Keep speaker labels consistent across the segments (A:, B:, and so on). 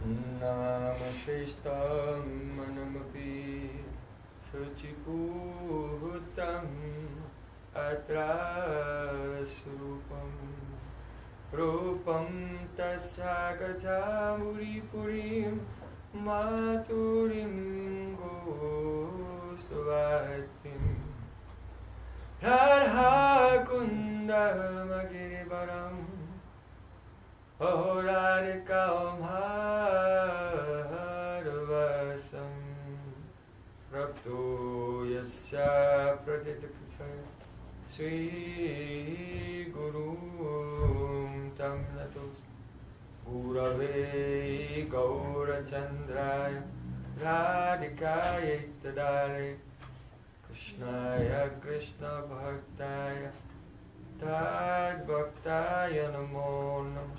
A: Namashishtam manamapi shuchiputam atrasurupam rupam tasagachamuri purim maturim gostuvatim radha kundamagirivaram Ahoradikam harvasam Rapto yasya pratitakrifaya Sri Gurum tam natos Gurave Gaurachandraya Radhikaya Tadare Krishnaya Krishna Bhaktaya Tad Bhaktaya Namo Namo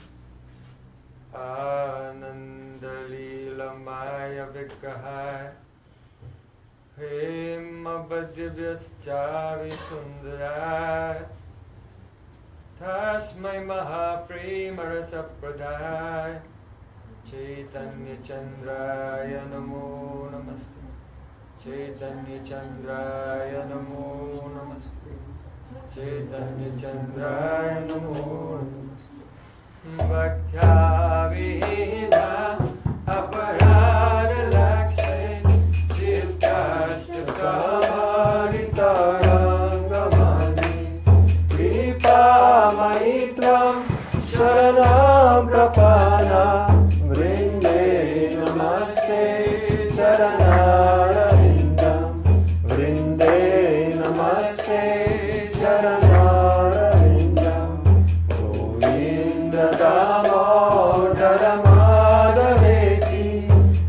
A: Anandalila Maya Vikahaya Himabhadyavyascha Sundaraya Tasmai Mahaprema Rasapradaya Chaitanya Chandraya Namo Namaste Chaitanya Chandraya Namo Namaste Chaitanya Chandraya Namo Namaste Bhaktya Vihina Aparada Lakshmi Chitta Kamaritarangamani Kripa Maitram Sharanam Prapana Vrinde Namaste Charanarvindam Vrinde Namaste Charanarvindam Govinda Damodara Madhaveti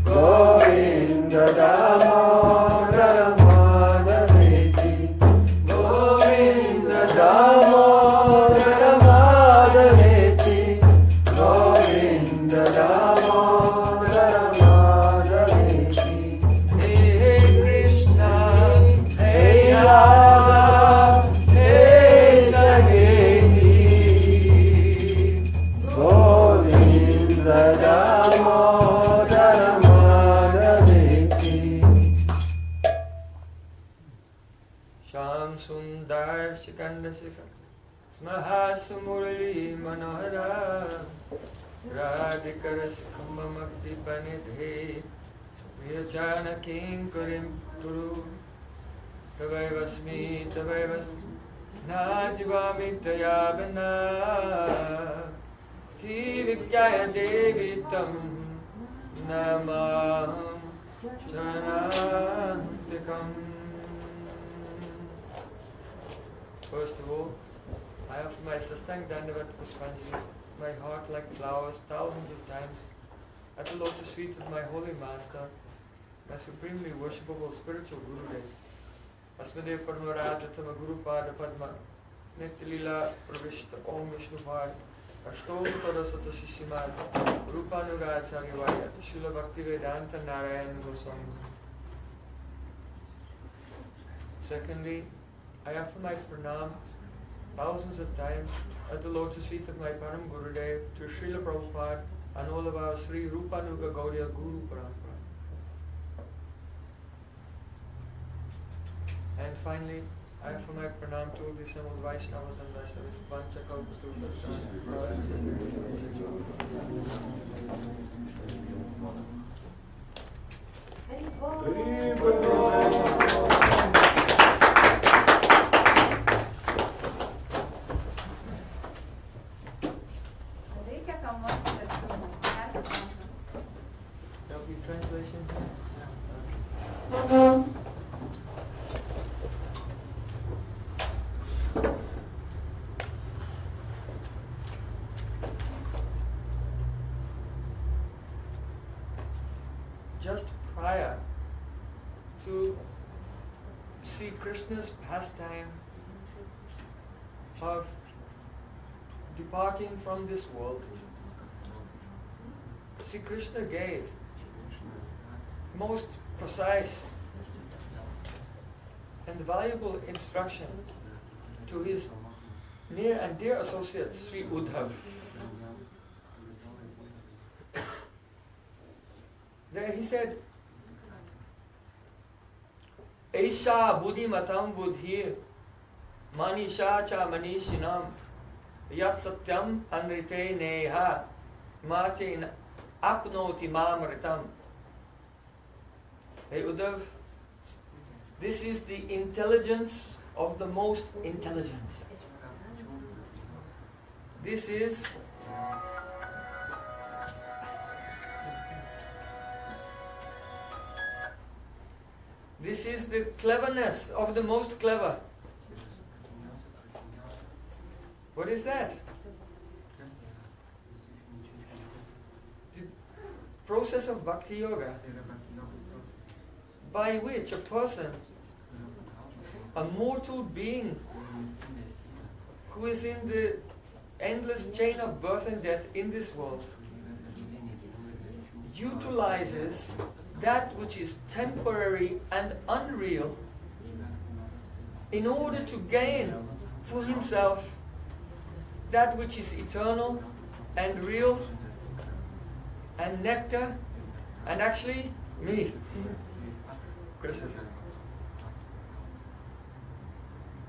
A: Govinda Damodara Madhaveti Govinda Damodara Madhaveti Govinda Damodara Madhaveti Hey Krishna, Hey Radha, Hey Sageti Govinda Damodara Madhaveti Sham Sundar Shikanda Shika Smahasa Murali Manohara Radhikara Sikhamba Makti Panidhe Vyachana Kinkarim Turu Tavaivasmi Tavaivasmi Najivami Tayabana Tivikyaya Devi Tam Namaham Chanantikam. First of all, I offer my Sastang Dandavat Puspanjali, my heart like flowers, thousands of times, at the lotus feet of my holy master, my supremely worshipable spiritual Gurudev, Asmadev Parmarajatama Guru Pada Padma, Nityalila Pravishta Om Vishnupad, Ashtotara Sata Shishimad, Rupanugacharya Vayat, Srila Bhaktivedanta Narayan Goswami. Secondly, I offer my pranam thousands of times at the lotus feet of my Param Gurudev, to Srila Prabhupada and all of our Sri Rupanuga Gaudiya Guru Parampara. And finally, I offer my pranam to the assembled Vaishnavas and Vaishnavis, There'll be translation. Just prior to see Krishna's pastime of departing from this world, Sri Krishna gave most precise and valuable instruction to his near and dear associate Sri Uddhav. There he said, Aisha buddhimatam buddhi manisha cha manishinam yat satyam anrite neha mache apnoti mamritam. Hey Uddhav, this is the intelligence of the most intelligent. This is the cleverness of the most clever. What is that? The process of bhakti yoga, by which a person, a mortal being who is in the endless chain of birth and death in this world, utilizes that which is temporary and unreal in order to gain for himself that which is eternal and real and nectar and actually me. Krishna.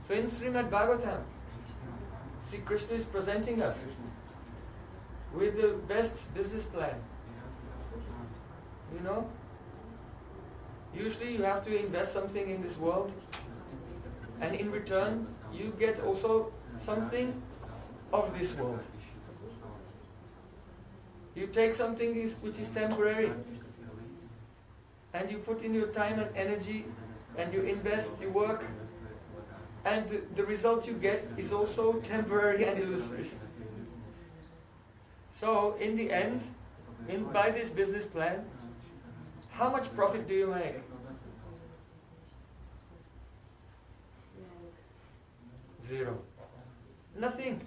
A: So in Srimad Bhagavatam, Sri Krishna is presenting us with the best business plan. You know, usually you have to invest something in this world, and in return you get also something of this world. You take something which is temporary, and you put in your time and energy, and you invest, you work, and the result you get is also temporary and illusory. So in the end, by this business plan, how much profit do you make? Zero. Nothing.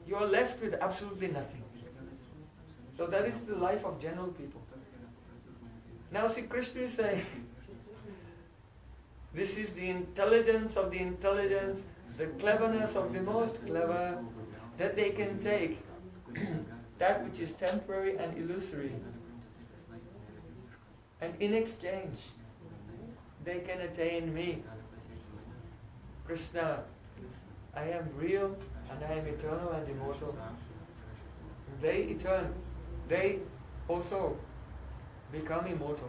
A: You are left with absolutely nothing. So that is the life of general people. Now see, Krishna is saying, this is the intelligence of the intelligent, the cleverness of the most clever, that they can take that which is temporary and illusory, and in exchange they can attain me. Krishna, I am real and I am eternal and immortal. They also become immortal.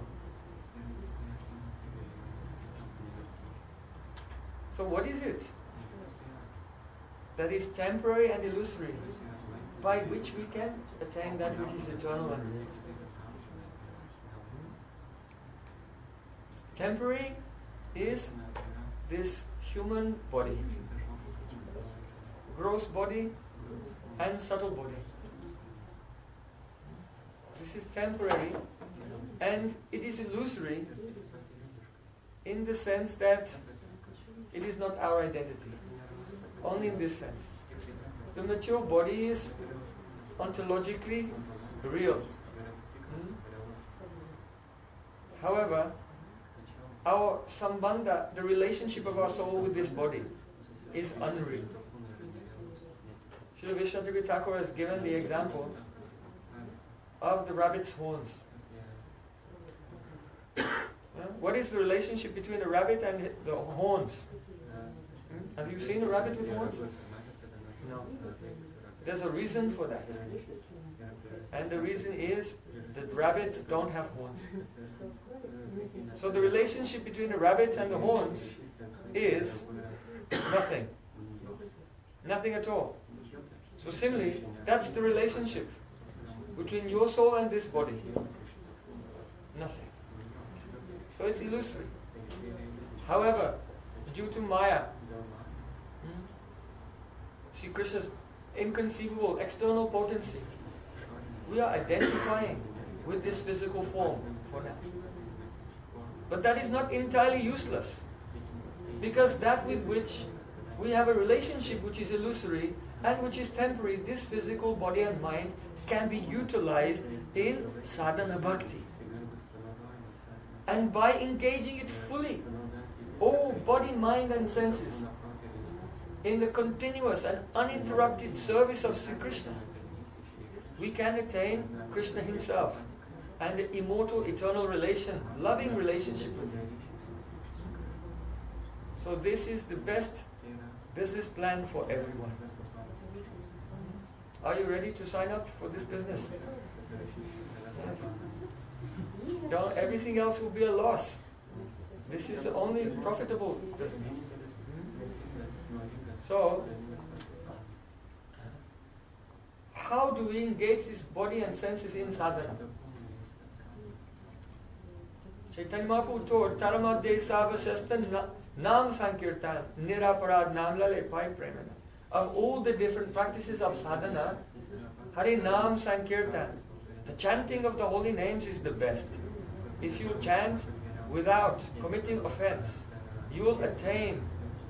A: So what is it that is temporary and illusory, by which we can attain that which is eternal and real? Temporary is this human body, gross body and subtle body. This is temporary, and it is illusory in the sense that it is not our identity. Only in this sense. The mature body is ontologically real. However, our sambandha, the relationship of our soul with this body, is unreal. Srila Vishnu Thakur has given the example of the rabbit's horns. What is the relationship between a rabbit and the horns? Have you seen a rabbit with horns? No. There's a reason for that. And the reason is that rabbits don't have horns. So the relationship between the rabbits and the horns is nothing. Nothing at all. So similarly, that's the relationship between your soul and this body. Nothing. So it's illusory. However, due to Maya, Sri Krishna's inconceivable external potency, we are identifying with this physical form for now. But that is not entirely useless, because that with which we have a relationship which is illusory and which is temporary, this physical body and mind can be utilized in sadhana bhakti. And by engaging it fully, all body, mind and senses, in the continuous and uninterrupted service of Sri Krishna, we can attain Krishna himself. and an immortal, eternal relation, loving relationship with Him. So this is the best business plan for everyone. Are you ready to sign up for this business? Yes. Everything else will be a loss. This is the only profitable business. So, how do we engage this body and senses in sadhana? Chaitanya Mahaprabhu told Taramadde Savasasta Nam Sankirtan Niraparad Nam Lale Pai Premana. Of all the different practices of sadhana, Hari Nam Sankirtan, the chanting of the holy names is the best. If you chant without committing offense, you will attain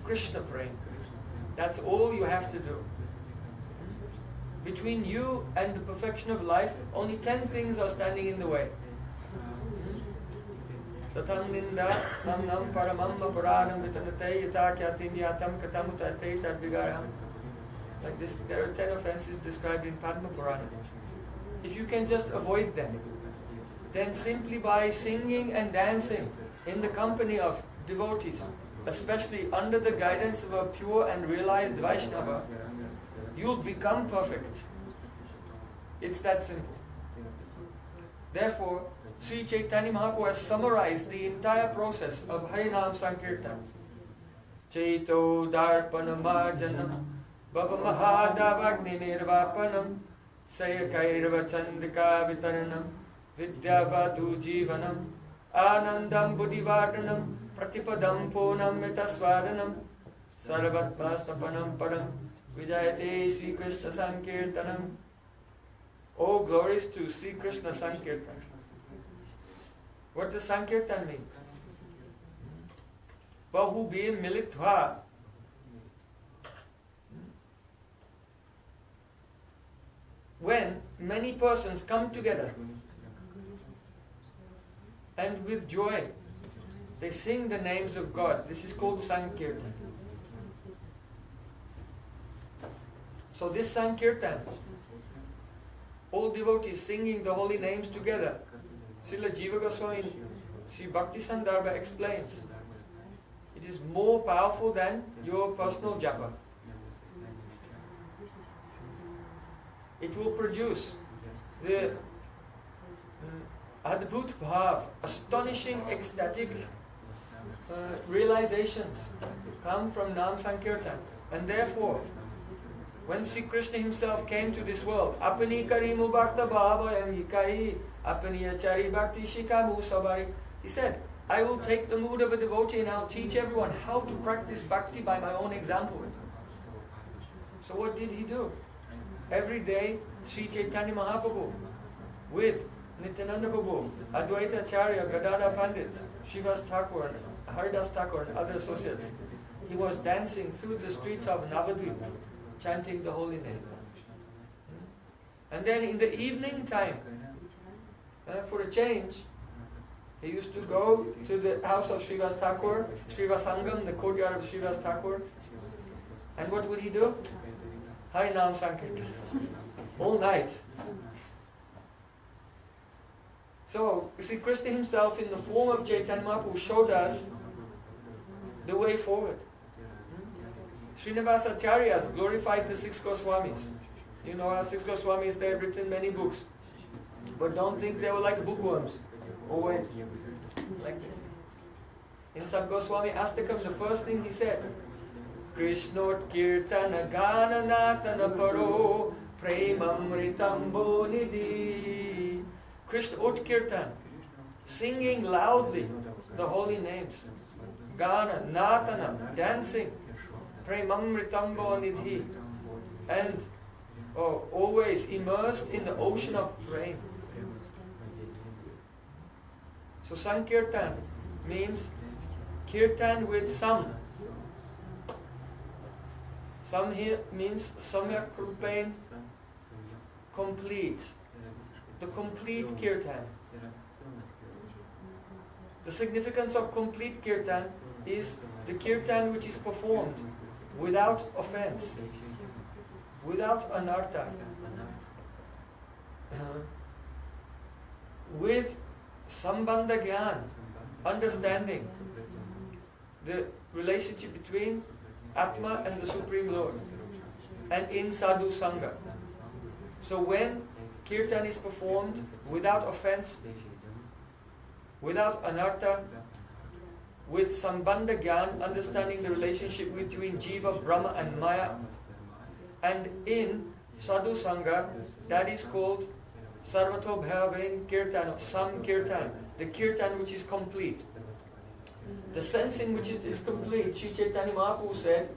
A: Krishna prema. That's all you have to do. Between you and the perfection of life, only 10 things are standing in the way. Satam ninda nam paramam aparadam vitanate yata kyatim yatam katamutate tadvigaram. Like this, there are 10 offenses described in Padma Purana. If you can just avoid them, then simply by singing and dancing in the company of devotees, especially under the guidance of a pure and realized Vaishnava, you'll become perfect. It's that simple. Therefore, Sri Chaitanya Mahaprabhu has summarized the entire process of Harinam Sankirtan. Chaito Darpanam Marjanam Baba Mahadavagni Nirvapanam Sayakairva Chandrika Vitaranam Vidyavadu Jivanam Anandam Buddhivardanam Pratipadam Ponam Metaswadanam Sarvatmastapanam Param Vijayate Sri Krishna Sankirtanam. Oh, glories to Sri Krishna Sankirtan. What does Sankirtan mean? Bahu Bhi Militva. When many persons come together and with joy they sing the names of God, this is called Sankirtan. So this Sankirtan, all devotees singing the holy names together, Srila Jiva Goswami, Sri Bhakti Sandarbha explains, it is more powerful than your personal japa. It will produce the Adbhut Bhav, astonishing, ecstatic realizations come from Nam Sankirtan. And therefore, when Sri Krishna himself came to this world, Apani Karimu Bhakta Bhavayam Hikai, Apani Achari Bhakti Shikamu Sabari, he said, I will take the mood of a devotee and I'll teach everyone how to practice bhakti by my own example. So what did he do? Every day, Sri Chaitanya Mahaprabhu with Nityananda Prabhu, Advaita Acharya, Gadada Pandit, Srivas Thakur, Haridas Thakur and other associates, he was dancing through the streets of Navadvip, chanting the holy name. And then in the evening time, for a change, he used to go to the house of Srivas Thakur, Srivasangam, the courtyard of Srivas Thakur. And what would he do? Harinam Sankirtan. All night. So, Sri Krishna himself in the form of Chaitanya Mahaprabhu showed us the way forward. Srinivasa Acharyas glorified the 6 Goswamis. You know our 6 Goswamis, they have written many books. But don't think they were like bookworms. Always like this. In some Goswami Astakam, the first thing he said, Krishnot Kirtana Gana Natana Paro Premamritambo Nidhi. Krishna Utkirtan, singing loudly the holy names. Gana, Natana, dancing. Premamritambo Nidhi. And always immersed in the ocean of prema. So Sankirtan means kirtan with some. Some here means samyak rupain, complete. The complete kirtan. The significance of complete kirtan is the kirtan which is performed without offense, without anartha. with Sambandha Gyan, understanding the relationship between Atma and the Supreme Lord, and in Sadhu Sangha. So when Kirtan is performed without offense, without anartha, with Sambandha Gyan, understanding the relationship between Jiva, Brahma and Maya, and in Sadhu Sangha, that is called Sarvato Bhavain Kirtan, or Sam Kirtan, the Kirtan which is complete. The sense in which it is complete, Sri Chaitanya Mahaprabhu said,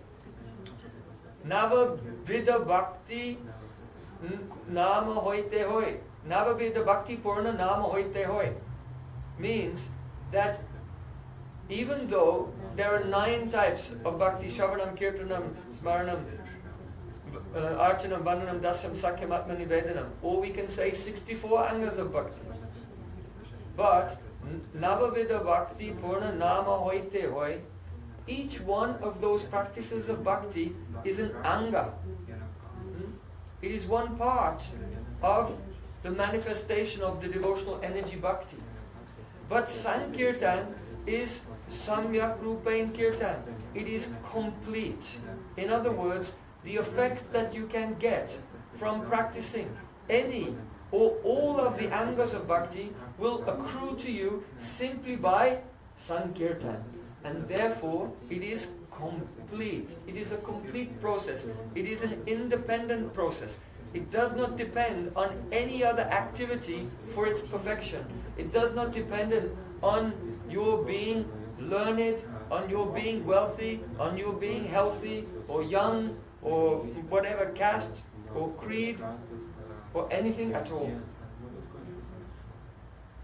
A: Nava Vida Bhakti Nama Hoite Hoi. Nava Vida Bhakti Purna Nama Hoite Hoi. Means that even though there are 9 types of bhakti, Shravanam, Kirtanam, Smaranam, Archanam, Vandanam, Dasyam, Sakyam, Atma Nivedanam, or we can say 64 angas of bhakti. But Navavida Bhakti Purna Nama Hoite Hoi, each one of those practices of bhakti is an anga. It is one part of the manifestation of the devotional energy bhakti. But Sankirtan is Samyak Rupain Kirtan. It is complete. In other words, the effect that you can get from practicing any or all of the angas of bhakti will accrue to you simply by Sankirtan. And therefore, it is complete. It is a complete process. It is an independent process. It does not depend on any other activity for its perfection. It does not depend on your being learned, on your being wealthy, on your being healthy or young or whatever caste or creed or anything at all.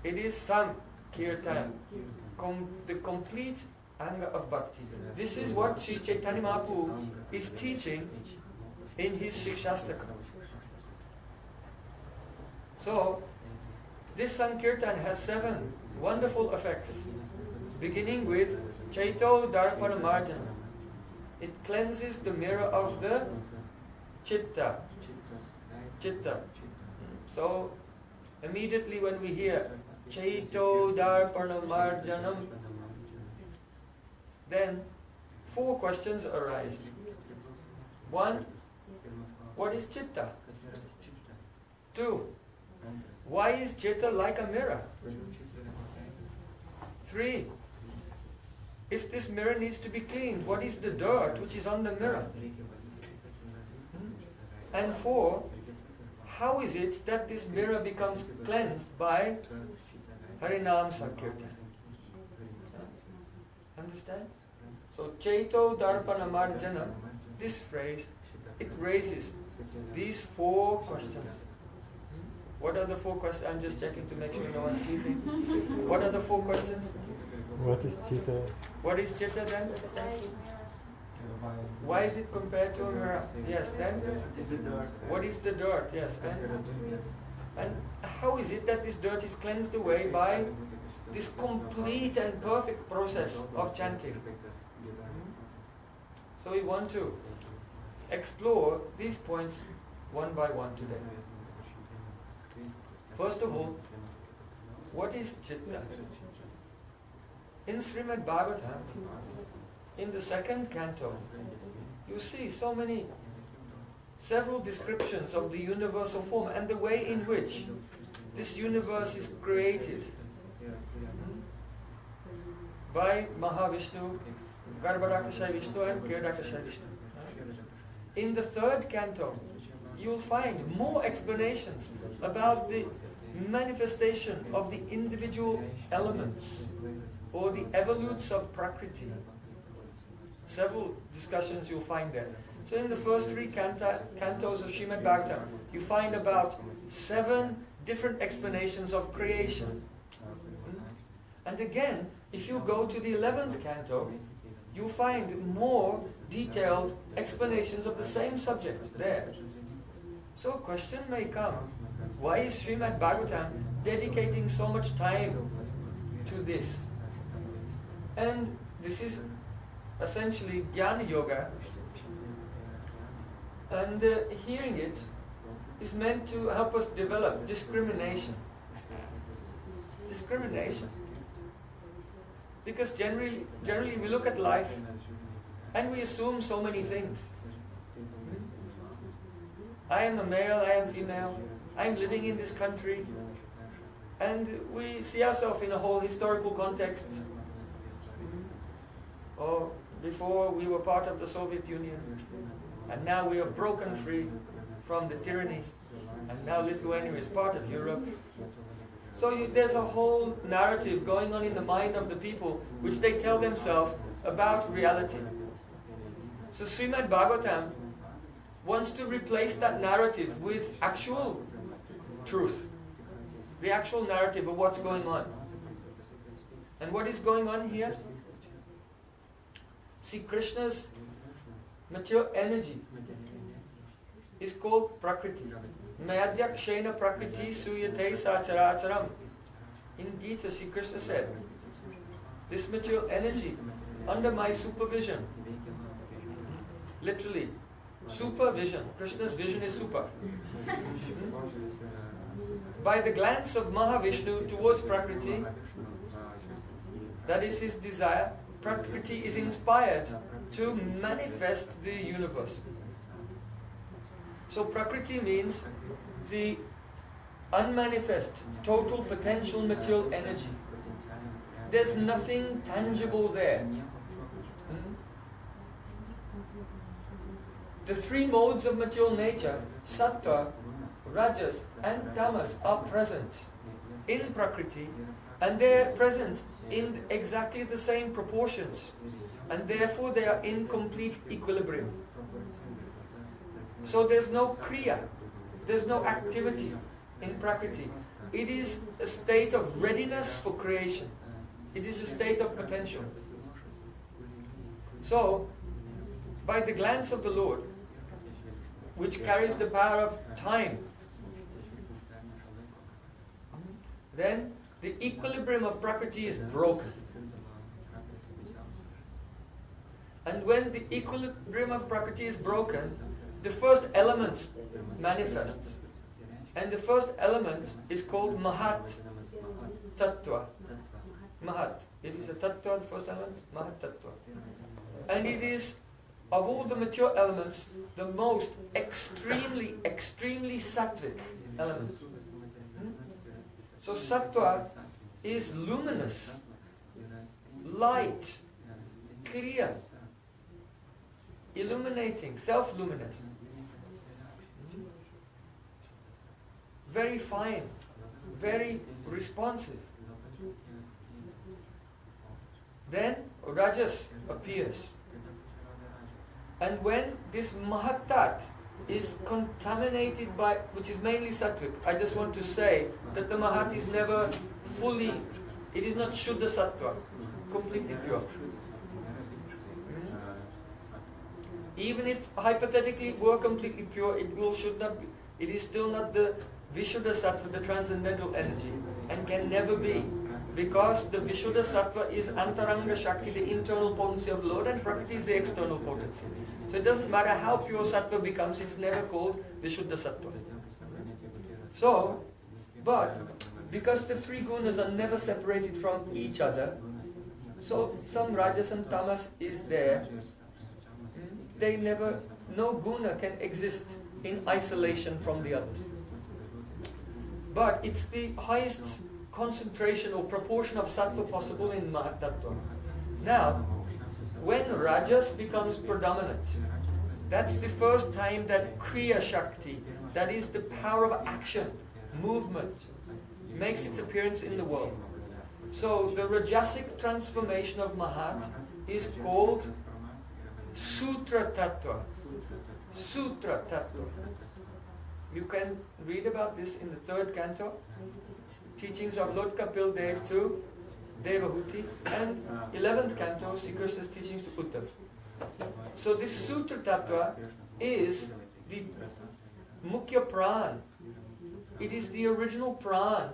A: It is Sankirtan, the complete anga of bhakti. This is what Sri Chaitanya Mahaprabhu is teaching in his Sri Shastaka. So, this Sankirtan has 7 wonderful effects, beginning with Chaito Darpana Marjana. It cleanses the mirror of the Chitta. Chitta. So, immediately when we hear Chaito Darpana Marjanam, then 4 questions arise. 1, what is Chitta? 2, why is Chitta like a mirror? 3, if this mirror needs to be cleaned, what is the dirt which is on the mirror? And 4, how is it that this mirror becomes cleansed by Harinam Sankirtan? Understand? So, Chaito Darpana Marjana, this phrase, it raises these 4 questions. What are the 4 questions? I'm just checking to make sure no one's sleeping. What are the 4 questions?
B: What is Chitta?
A: What is Chitta then? Why is it compared to a mirror? Yes, then? What is the dirt? Yes, then? And how is it that this dirt is cleansed away by this complete and perfect process of chanting? So we want to explore these points one by one today. First of all, what is Chitta? In Srimad Bhagavatam, in the 2nd canto, you see several descriptions of the universal form and the way in which this universe is created by Mahavishnu, Garbhadakashay Vishnu and Kirdakashay Vishnu. In the 3rd canto, you will find more explanations about the manifestation of the individual elements or the evolutes of Prakriti. Several discussions you'll find there. So in the first 3 cantos of Srimad Bhagavatam, you find about 7 different explanations of creation. And again, if you go to the 11th canto, you find more detailed explanations of the same subject there. So a question may come, why is Srimad Bhagavatam dedicating so much time to this? And this is essentially Jnana Yoga, and hearing it is meant to help us develop discrimination. discrimination. Because generally we look at life and we assume so many things. I am a male, I am female, I am living in this country, and we see ourselves in a whole historical context. Or before we were part of the Soviet Union, and now we are broken free from the tyranny, and now Lithuania is part of Europe. So there's a whole narrative going on in the mind of the people which they tell themselves about reality. So Srimad Bhagavatam wants to replace that narrative with actual truth, the actual narrative of what's going on. And what is going on here? See, Krishna's material energy is called Prakriti. Mayadhyakshena Prakriti Suyate Sacharacharam. In Gita, Sri Krishna said, this material energy, under my supervision, literally, supervision, Krishna's vision is super. By the glance of Mahavishnu towards Prakriti, that is his desire, Prakriti is inspired to manifest the universe. So Prakriti means the unmanifest, total potential material energy. There's nothing tangible there. The three modes of material nature, Sattva, Rajas and Tamas, are present in Prakriti, and they are present in exactly the same proportions, and therefore they are in complete equilibrium. So there's no kriya, there's no activity in Prakriti. It is a state of readiness for creation. It is a state of potential. So, by the glance of the Lord, which carries the power of time, then the equilibrium of Prakriti is broken. And when the equilibrium of Prakriti is broken, the first element manifests. And the first element is called Mahat Tattva. Mahat. It is a Tattva, the first element, Mahat Tattva. And it is, of all the mature elements, the most extremely sattvic element. So Sattva is luminous, light, clear, illuminating, self-luminous. Very fine, very responsive. Then Rajas appears. And when this Mahattat is contaminated by, which is mainly Sattvic, I just want to say that the Mahat is never fully, it is not Shuddha Sattva, completely pure. Even if hypothetically it were completely pure, should not be. It is still not the Vishuddha Sattva, the transcendental energy, and can never be. Because the Vishuddha Sattva is Antaranga Shakti, the internal potency of the Lord, and Prakriti is the external potency. So it doesn't matter how pure Sattva becomes, it's never called Vishuddha Sattva. So, but because the three gunas are never separated from each other, so some Rajas and Tamas is there, they never, no guna can exist in isolation from the others. But it's the highest concentration or proportion of sattva possible in Mahatattva. Now, when Rajas becomes predominant, that's the first time that Kriya Shakti, that is the power of action, movement, makes its appearance in the world. So the Rajasic transformation of Mahat is called Sutra Tattva. Sutra Tattva. You can read about this in the 3rd canto, teachings of Lord Kapil Dev to Devahuti, and 11th canto, Sri Krishna's teachings to Uddhav. So this Sutra Tattva is the Mukhya Pran. It is the original Pran,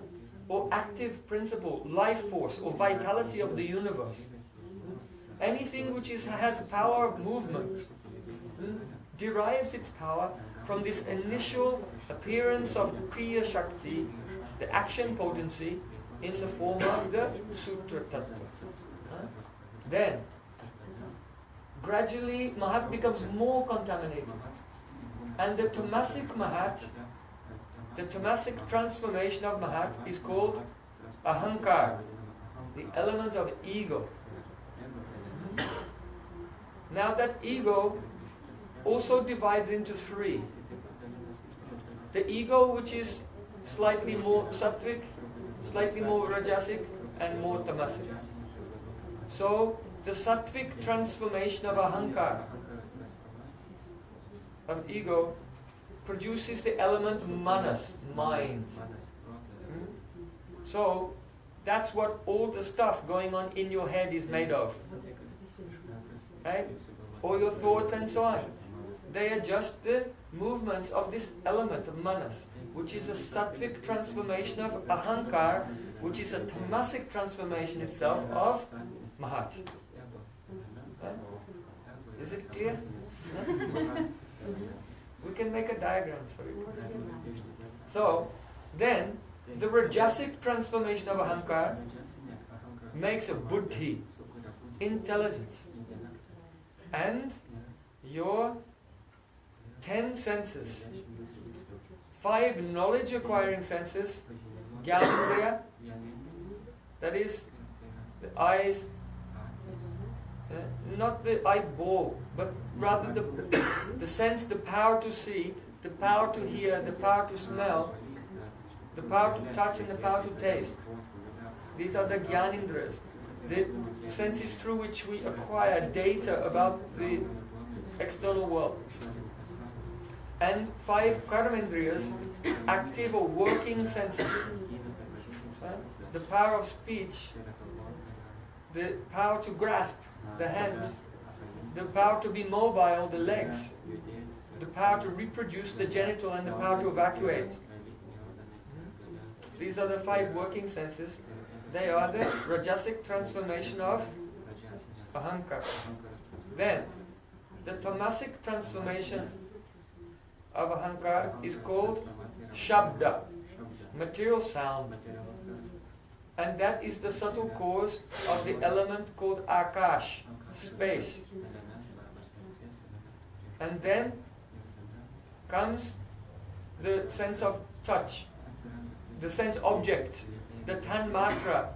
A: or active principle, life force, or vitality of the universe. Anything which has power of movement derives its power from this initial appearance of Kriya Shakti, the action potency, in the form of the Sutra Tattva. Then, gradually Mahat becomes more contaminated. And the tamasic Mahat, the tamasic transformation of Mahat is called Ahankar, the element of ego. Now that ego also divides into three. The ego which is slightly more sattvic, slightly more rajasic, and more tamasic. So the sattvic transformation of ahankar, of ego, produces the element manas, mind. So that's what all the stuff going on in your head is made of. Right? All your thoughts and so on. They are just the movements of this element of manas, which is a sattvic transformation of ahankar, which is a tamasic transformation itself of mahat. Right? Is it clear? We can make a diagram. So, then, the rajasic transformation of ahankar makes a buddhi, intelligence. And your 10 senses, 5 knowledge acquiring senses, jnanendriya, that is the eyes, not the eyeball, but rather the sense, the power to see, the power to hear, the power to smell, the power to touch and the power to taste. These are the jnanendriyas, the senses through which we acquire data about the external world. And 5 karmendriyas, active or working senses. The power of speech, the power to grasp, the hands, the power to be mobile, the legs, the power to reproduce, the genital, and the power to evacuate. These are the 5 working senses. They are the rajasic transformation of ahankar. Then, the tamasic transformation of ahankar is called shabda, material sound. And that is the subtle cause of the element called akash, space. And then comes the sense of touch, the sense object, the tanmatra.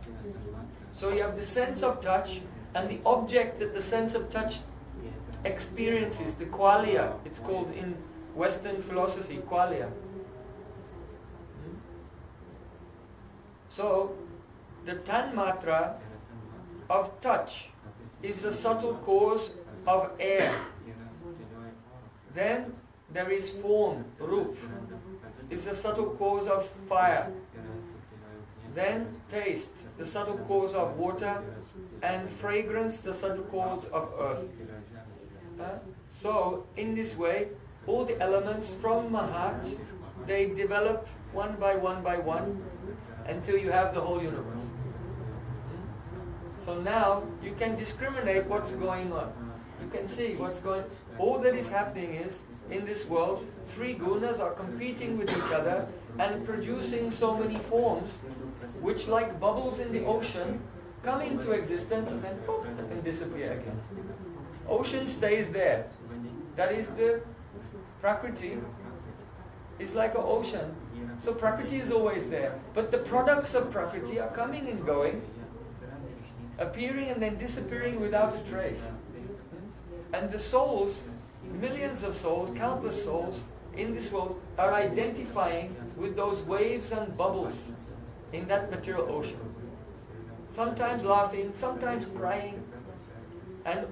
A: So you have the sense of touch and the object that the sense of touch experiences, the qualia. It's called in Western philosophy, qualia. So, the tanmatra of touch is the subtle cause of air. Then there is form, rup, is the subtle cause of fire. Then taste, the subtle cause of water, and fragrance, the subtle cause of earth. So, in this way, all the elements from Mahat, they develop one by one until you have the whole universe. So now you can discriminate what's going on. You can see what's going on. All that is happening is, in this world, 3 gunas are competing with each other and producing so many forms, which like bubbles in the ocean, come into existence and then poof, and disappear again. Ocean stays there. That is the Prakriti. Is like an ocean. So Prakriti is always there. But the products of Prakriti are coming and going, appearing and then disappearing without a trace. And the souls, millions of souls, countless souls in this world are identifying with those waves and bubbles in that material ocean. Sometimes laughing, sometimes crying, and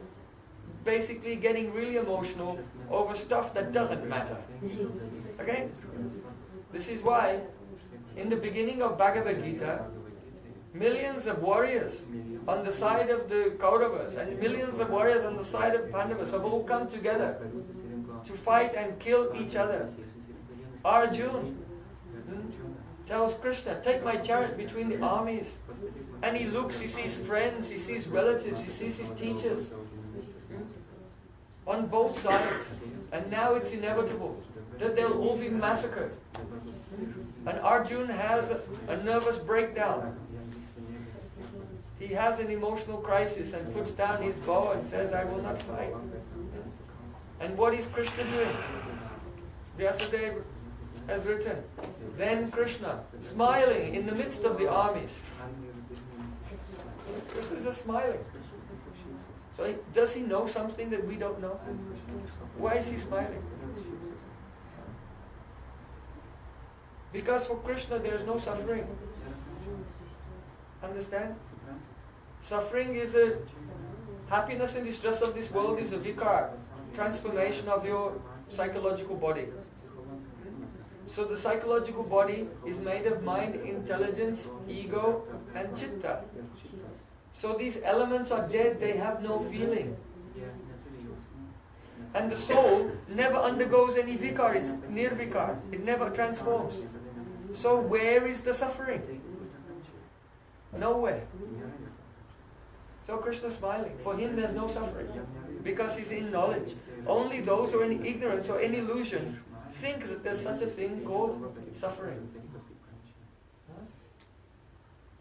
A: basically getting really emotional over stuff that doesn't matter. Okay? This is why in the beginning of Bhagavad Gita, millions of warriors on the side of the Kauravas and millions of warriors on the side of Pandavas have all come together to fight and kill each other. Arjuna tells Krishna, take my chariot between the armies. And he looks, he sees friends, he sees relatives, he sees his teachers on both sides. And now it's inevitable that they'll all be massacred. And Arjuna has a nervous breakdown. he has an emotional crisis and puts down his bow and says, I will not fight. And what is Krishna doing? Vyasadeva has written, then Krishna, smiling in the midst of the armies. Krishna is just smiling. So does he know something that we don't know? Why is he smiling? Because for Krishna there is no suffering. Understand? Suffering is a happiness and distress of this world is a vikar, transformation of your psychological body. So the psychological body is made of mind, intelligence, ego and chitta. So these elements are dead, they have no feeling. And the soul never undergoes any vikar, it's nirvikar, it never transforms. So where is the suffering? Nowhere. So Krishna is smiling. For him there's no suffering because he's in knowledge. Only those who are in ignorance or in illusion think that there's such a thing called suffering.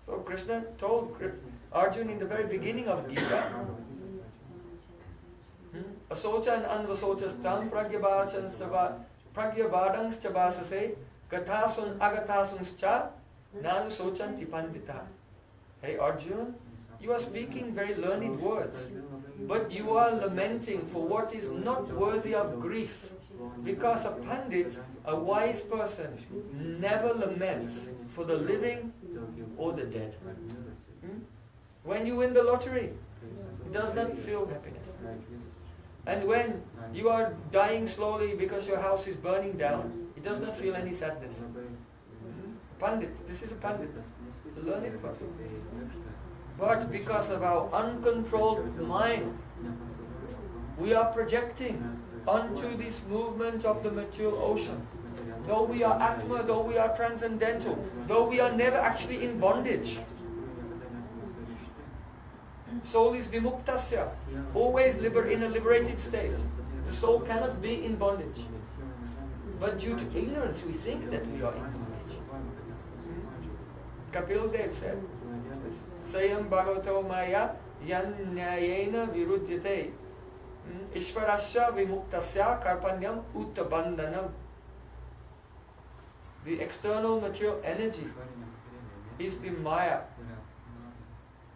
A: So Krishna told Arjuna in the very beginning of Gita, Asocha and Anvasocha stam pragyavadang chabasase gatasun agatasun cha nanu sochanti pandita. Hey Arjuna, you are speaking very learned words, but you are lamenting for what is not worthy of grief. Because a pandit, a wise person, never laments for the living or the dead. When you win the lottery, it does not feel happiness. And when you are dying slowly because your house is burning down, it does not feel any sadness. Pandit, this is a pandit, a learned person. But because of our uncontrolled mind, we are projecting onto this movement of the material ocean. Though we are Atma, though we are transcendental, though we are never actually in bondage. Soul is vimuktasya, always in a liberated state. The soul cannot be in bondage. But due to ignorance, we think that we are in bondage. Kapil Dev said, Sayam bhagavato maya yan nyayena virudyate ishvarasya vimuktasya karpanyam uttabandhanam. The external material energy is the maya,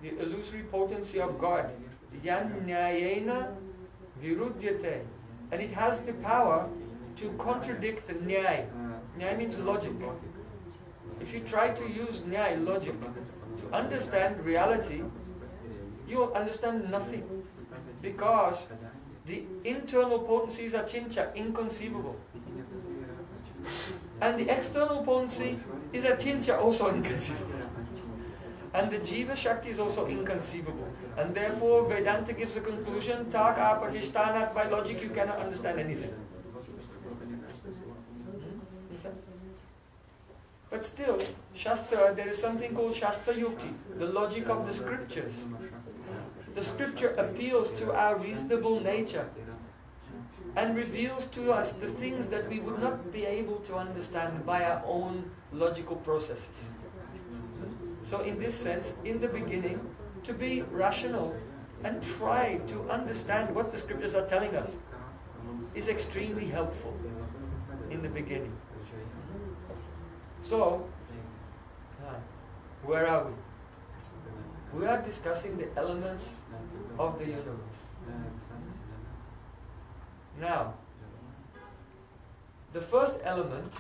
A: the illusory potency of God. Yan nyayena virudyate. And it has the power to contradict the nyay. Nyay means logic. If you try to use nyay, logic, to understand reality, you will understand nothing. Because the internal potencies are chincha, inconceivable. And the external potency is a chincha, also inconceivable. And the Jiva Shakti is also inconceivable. And therefore Vedanta gives a conclusion, tak apatishtanat, by logic you cannot understand anything. But still, Shastra, there is something called Shastra Yukti, the logic of the scriptures. The scripture appeals to our reasonable nature and reveals to us the things that we would not be able to understand by our own logical processes. So in this sense, in the beginning, to be rational and try to understand what the scriptures are telling us is extremely helpful in the beginning. So, where are we? We are discussing the elements of the universe. Now, the first element,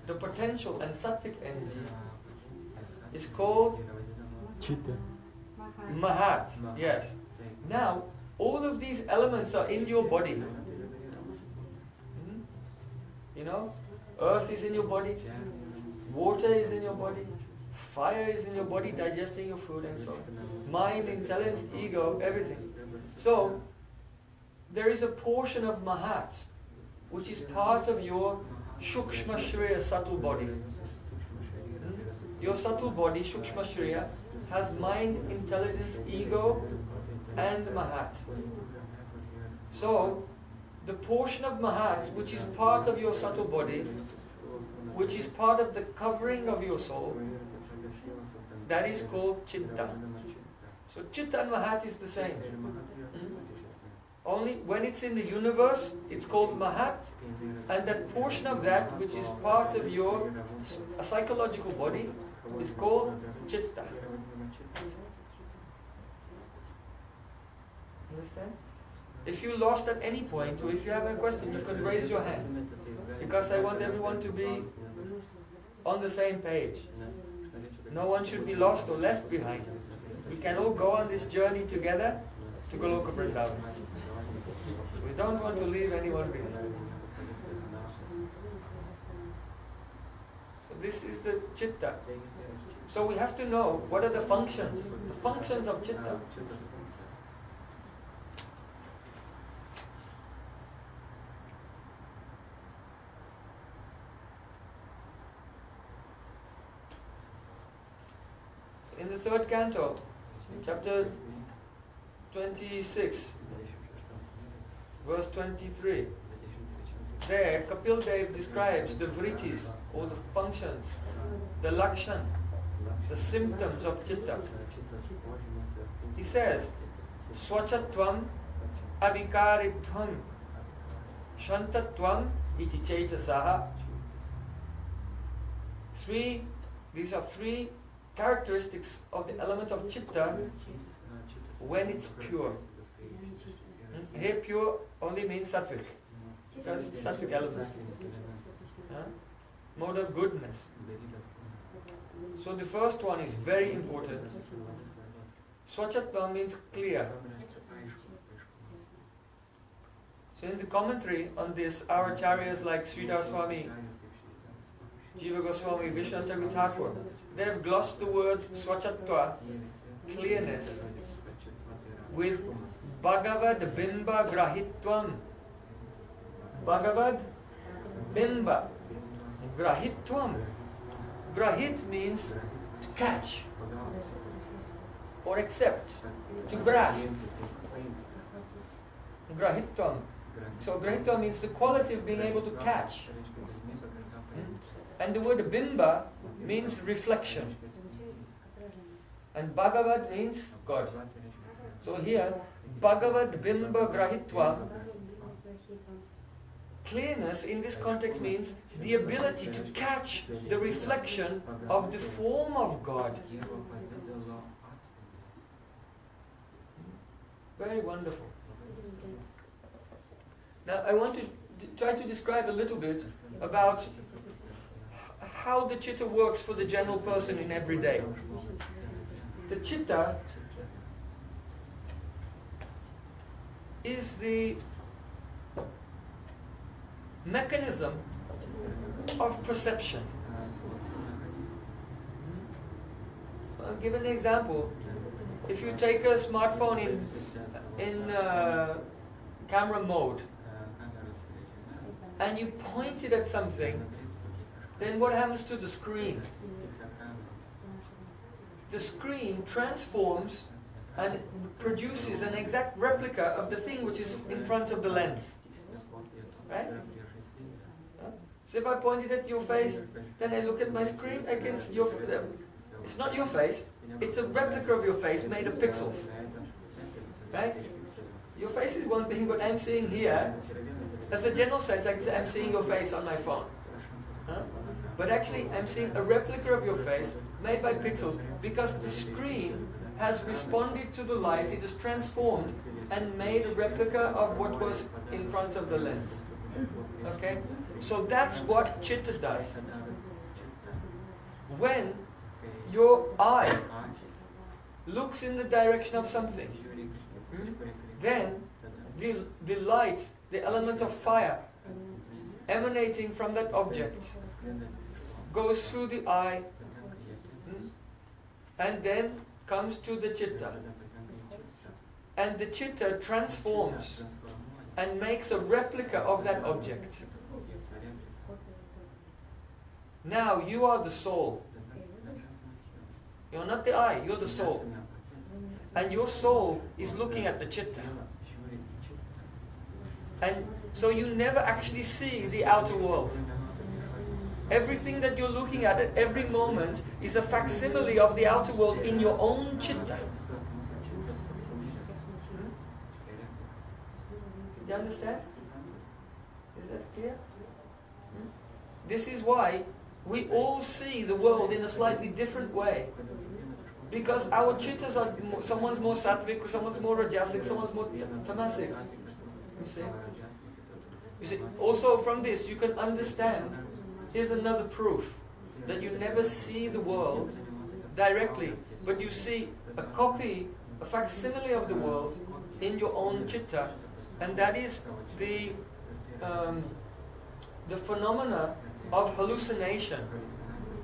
A: the potential and sattvic energy, is called
B: Chitta.
A: Mahat. Yes. Now, all of these elements are in your body. You know, earth is in your body, water is in your body, fire is in your body, digesting your food and so on. Mind, intelligence, ego, everything. So, there is a portion of Mahat, which is part of your Shukshma Shriya, subtle body. Your subtle body, Shukshma Shriya, has mind, intelligence, ego, and Mahat. So, the portion of Mahat, which is part of your subtle body, which is part of the covering of your soul, that is called Chitta. So Chitta and Mahat is the same. Only when it's in the universe, it's called Mahat, and that portion of that which is part of your psychological body is called Chitta. Understand? If you lost at any point, or if you have a question, you can raise your hand. Because I want everyone to be on the same page. No one should be lost or left behind. We can all go on this journey together to Goloka Vrindavan. We don't want to leave anyone behind. So this is the Chitta. So we have to know what are the functions of Chitta. In the third canto, chapter 26, verse 23, there Kapil Dev describes the vrittis, or the functions, the lakshan, the symptoms of Chitta. He says, Swachatvam, Avikaritvam, Shantatvam, iti Chaitasaha. These are three characteristics of the element of Chitta when it's pure. Here pure only means sattvic, because it's sattvic element. Mode of goodness. So the first one is very important. Swachatva means clear. So in the commentary on this, our acharyas like Sridhar Swami, Jiva Goswami, Vishnu Thakur, they have glossed the word swachatva, clearness, with Bhagavad Bimba Grahitvam. Bhagavad Bimba Grahitvam. Grahit means to catch or accept, to grasp. Grahitvam. So Grahitvam means the quality of being able to catch. And the word Bimba means reflection. And Bhagavad means God. So here, Bhagavad Bimba Grahitva, clearness in this context means the ability to catch the reflection of the form of God. Very wonderful. Now I want to try to describe a little bit about how the Chitta works for the general person in every day. The Chitta is the mechanism of perception. I'll give an example. If you take a smartphone in camera mode and you point it at something, then what happens to the screen? The screen transforms and produces an exact replica of the thing which is in front of the lens. Right? So if I point it at your face, then I look at my screen, I can see it's not your face, it's a replica of your face made of pixels. Right? Your face is one thing, but I'm seeing here, as a general sense, I'm seeing your face on my phone. But actually, I'm seeing a replica of your face made by pixels, because the screen has responded to the light, it is transformed and made a replica of what was in front of the lens. Okay? So that's what Chitta does. When your eye looks in the direction of something, then the light, the element of fire emanating from that object goes through the eye and then comes to the Chitta. And the Chitta transforms and makes a replica of that object. Now you are the soul. You're not the eye, you're the soul. And your soul is looking at the Chitta. And so you never actually see the outer world. Everything that you're looking at every moment is a facsimile of the outer world in your own chitta. Do you understand? Is that clear? This is why we all see the world in a slightly different way. Because our chittas are, someone's more sattvic, someone's more rajasic, someone's more tamasic. You see? You see? Also from this you can understand, here's another proof, that you never see the world directly, but you see a copy, a facsimile of the world in your own chitta, and that is the phenomena of hallucination.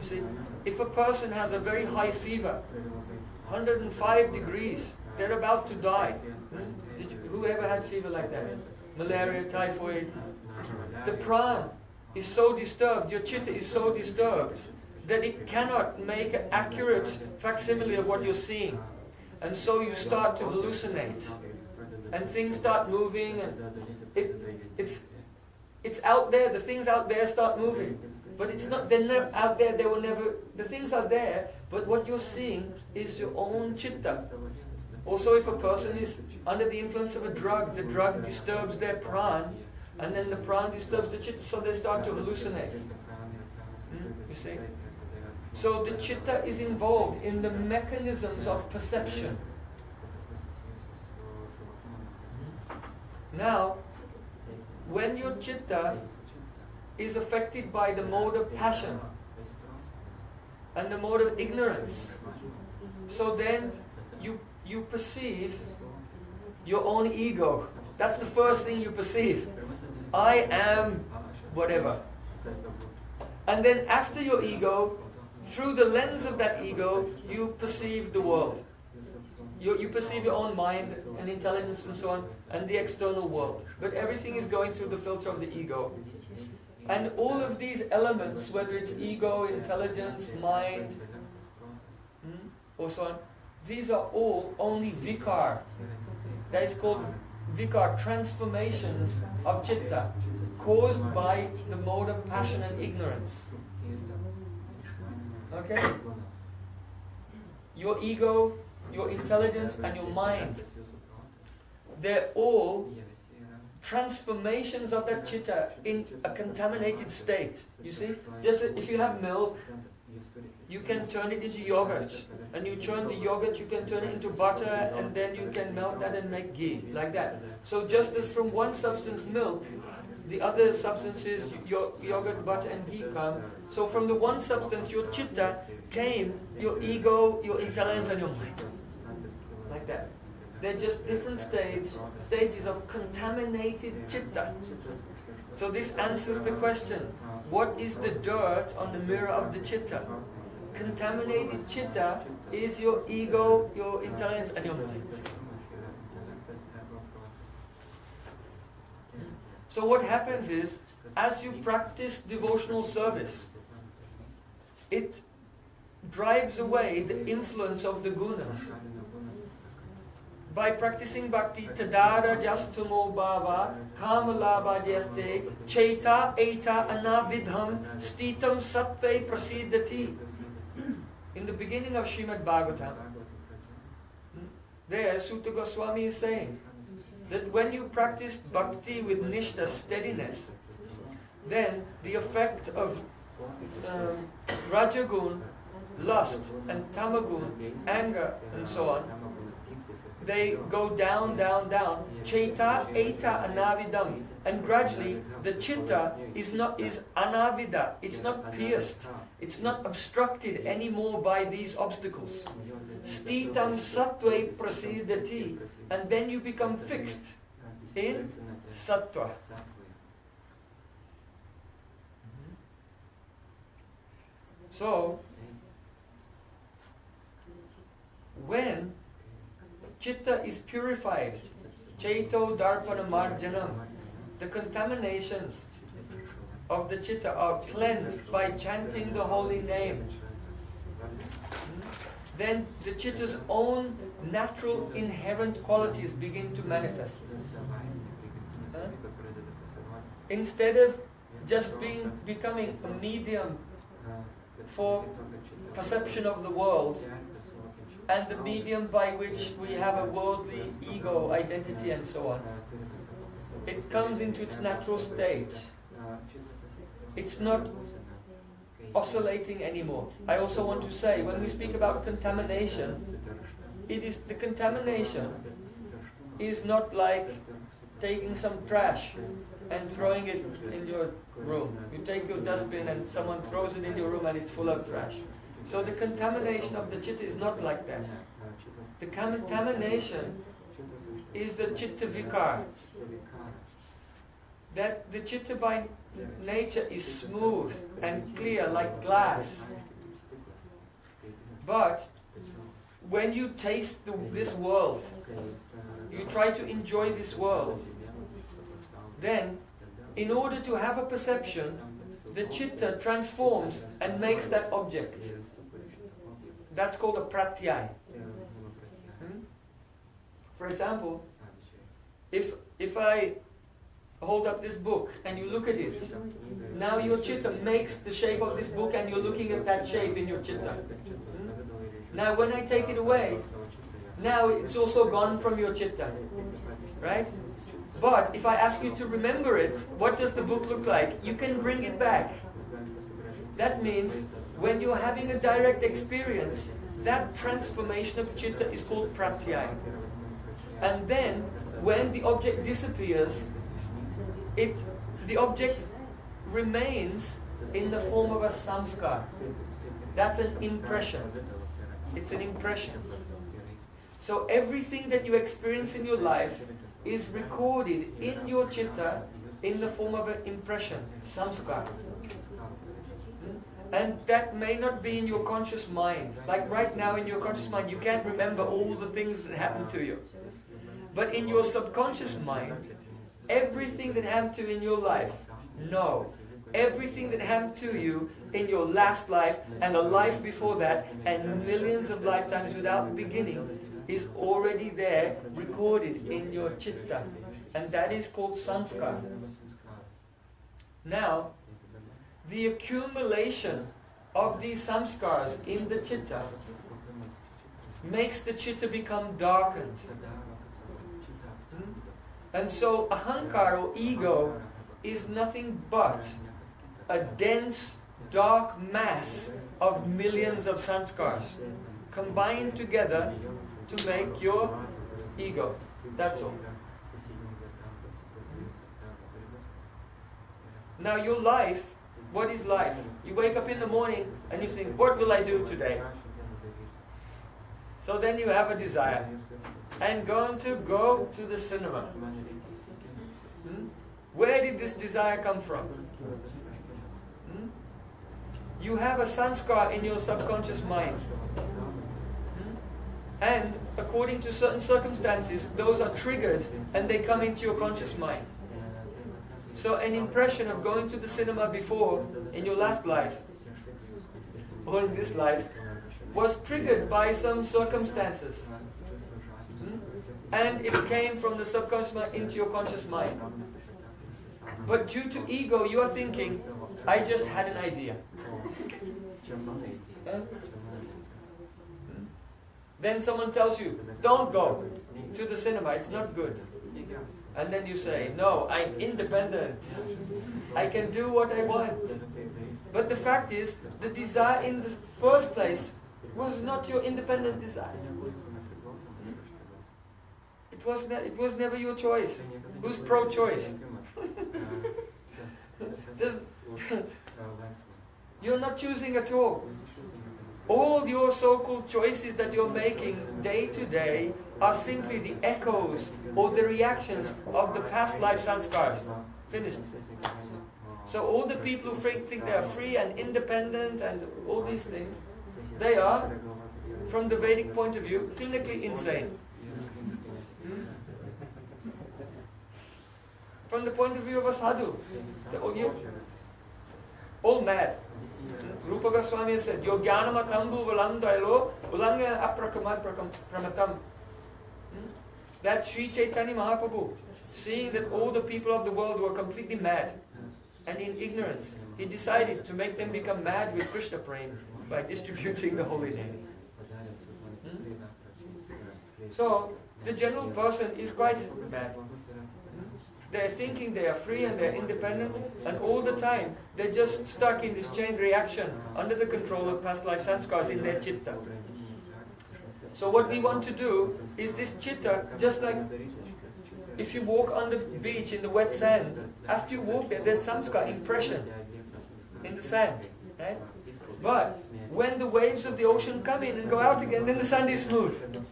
A: You see, if a person has a very high fever, 105 degrees, they're about to die. Who ever had fever like that? Malaria, typhoid. The pran is so disturbed, your chitta is so disturbed, that it cannot make an accurate facsimile of what you're seeing. And so you start to hallucinate. And things start moving, and it's out there, the things out there start moving. But it's not, they're never out there, they will never, the things are there, but what you're seeing is your own chitta. Also, if a person is under the influence of a drug, the drug disturbs their pran, and then the pran disturbs the chitta, so they start to hallucinate. You see? So the chitta is involved in the mechanisms of perception. Now, when your chitta is affected by the mode of passion and the mode of ignorance, so then you perceive your own ego. That's the first thing you perceive. I am whatever. And then after your ego, through the lens of that ego, you perceive the world. You perceive your own mind and intelligence and so on, and the external world. But everything is going through the filter of the ego. And all of these elements, whether it's ego, intelligence, mind, or so on, these are all only vikar. That is called vikar, transformations of chitta, caused by the mode of passion and ignorance. Okay? Your ego, your intelligence, and your mind, they're all transformations of that chitta in a contaminated state. You see? Just if you have milk, you can turn it into yogurt. And you turn the yogurt, you can turn it into butter, and then you can melt that and make ghee, like that. So just as from one substance, milk, the other substances, yogurt, butter, and ghee come. So from the one substance, your chitta, came your ego, your intelligence, and your mind. Like that. They're just different stages of contaminated chitta. So this answers the question, what is the dirt on the mirror of the chitta? Contaminated chitta is your ego, your intelligence, and your mind. So what happens is, as you practice devotional service, it drives away the influence of the gunas. By practicing bhakti, tadara jastumo bhava, kamalabha jaste, chaita eta anavidham, stitam sattve prasidati. In the beginning of Srimad Bhagavatam, there Sutta Goswami is saying that when you practice bhakti with nishta, steadiness, then the effect of rajagun, lust, and tamagun, anger, and so on, they go down, down, down. Chaita eta anavidam. And gradually the chitta is anavida. It's not pierced. It's not obstructed anymore by these obstacles. Stitam sattve prasidati. And then you become fixed in sattva. So, when chitta is purified, chaito darpana marjanam, the contaminations of the chitta are cleansed by chanting the holy name. Then the chitta's own natural inherent qualities begin to manifest. Instead of just becoming a medium for perception of the world and the medium by which we have a worldly ego, identity and so on. It comes into its natural state. It's not oscillating anymore. I also want to say, when we speak about contamination, the contamination is not like taking some trash and throwing it in your room. You take your dustbin and someone throws it in your room and it's full of trash. So the contamination of the Chitta is not like that. The contamination is the Chitta Vikar. That the Chitta by nature is smooth and clear like glass. But when you taste this world, you try to enjoy this world, then in order to have a perception, the Chitta transforms and makes that object. That's called a pratyaya. For example, if I hold up this book and you look at it, now your Chitta makes the shape of this book and you're looking at that shape in your Chitta. Now when I take it away, now it's also gone from your Chitta, right? But if I ask you to remember it, what does the book look like? You can bring it back. That means when you're having a direct experience, that transformation of Chitta is called pratyaya. And then when the object disappears, the object remains in the form of a samskar. That's an impression. It's an impression. So everything that you experience in your life is recorded in your Chitta in the form of an impression, samskar. And that may not be in your conscious mind. Like right now in your conscious mind, you can't remember all the things that happened to you. But in your subconscious mind, everything that happened to you in your life, no. Everything that happened to you in your last life and the life before that and millions of lifetimes without beginning is already there, recorded in your Chitta. And that is called sanskar. Now, the accumulation of these samskars in the Chitta makes the Chitta become darkened. And so ahankar or ego is nothing but a dense, dark mass of millions of sanskars combined together to make your ego. That's all. Now your life, what is life? You wake up in the morning and you think, what will I do today? So then you have a desire. I'm going to go to the cinema. Where did this desire come from? You have a sanskar in your subconscious mind. And according to certain circumstances, those are triggered and they come into your conscious mind. So an impression of going to the cinema before, in your last life, or in this life, was triggered by some circumstances. And it came from the subconscious mind into your conscious mind. But due to ego, you are thinking, I just had an idea. Then someone tells you, don't go to the cinema, it's not good. And then you say, no, I'm independent. I can do what I want. But the fact is, the desire in the first place was not your independent desire. It was never your choice. Who's pro-choice? You're not choosing at all. All your so-called choices that you're making day to day are simply the echoes or the reactions of the past life sanskars. Finished. So all the people who think they are free and independent and all these things, they are, from the Vedic point of view, clinically insane. From the point of view of a sadhu, they're all mad. Rupa Goswami said, Yo jnanamatambu valandailo ulanga aprakamad pramatam. That Sri Chaitanya Mahaprabhu, seeing that all the people of the world were completely mad, and in ignorance, he decided to make them become mad with Krishna Prem by distributing the holy name. So, the general person is quite mad. They're thinking they are free and they're independent, and all the time they're just stuck in this chain reaction under the control of past life sanskars in their chitta. So what we want to do is this chitta, just like if you walk on the beach in the wet sand, after you walk there, there's samskar, impression in the sand, right? But when the waves of the ocean come in and go out again, then the sand is smooth.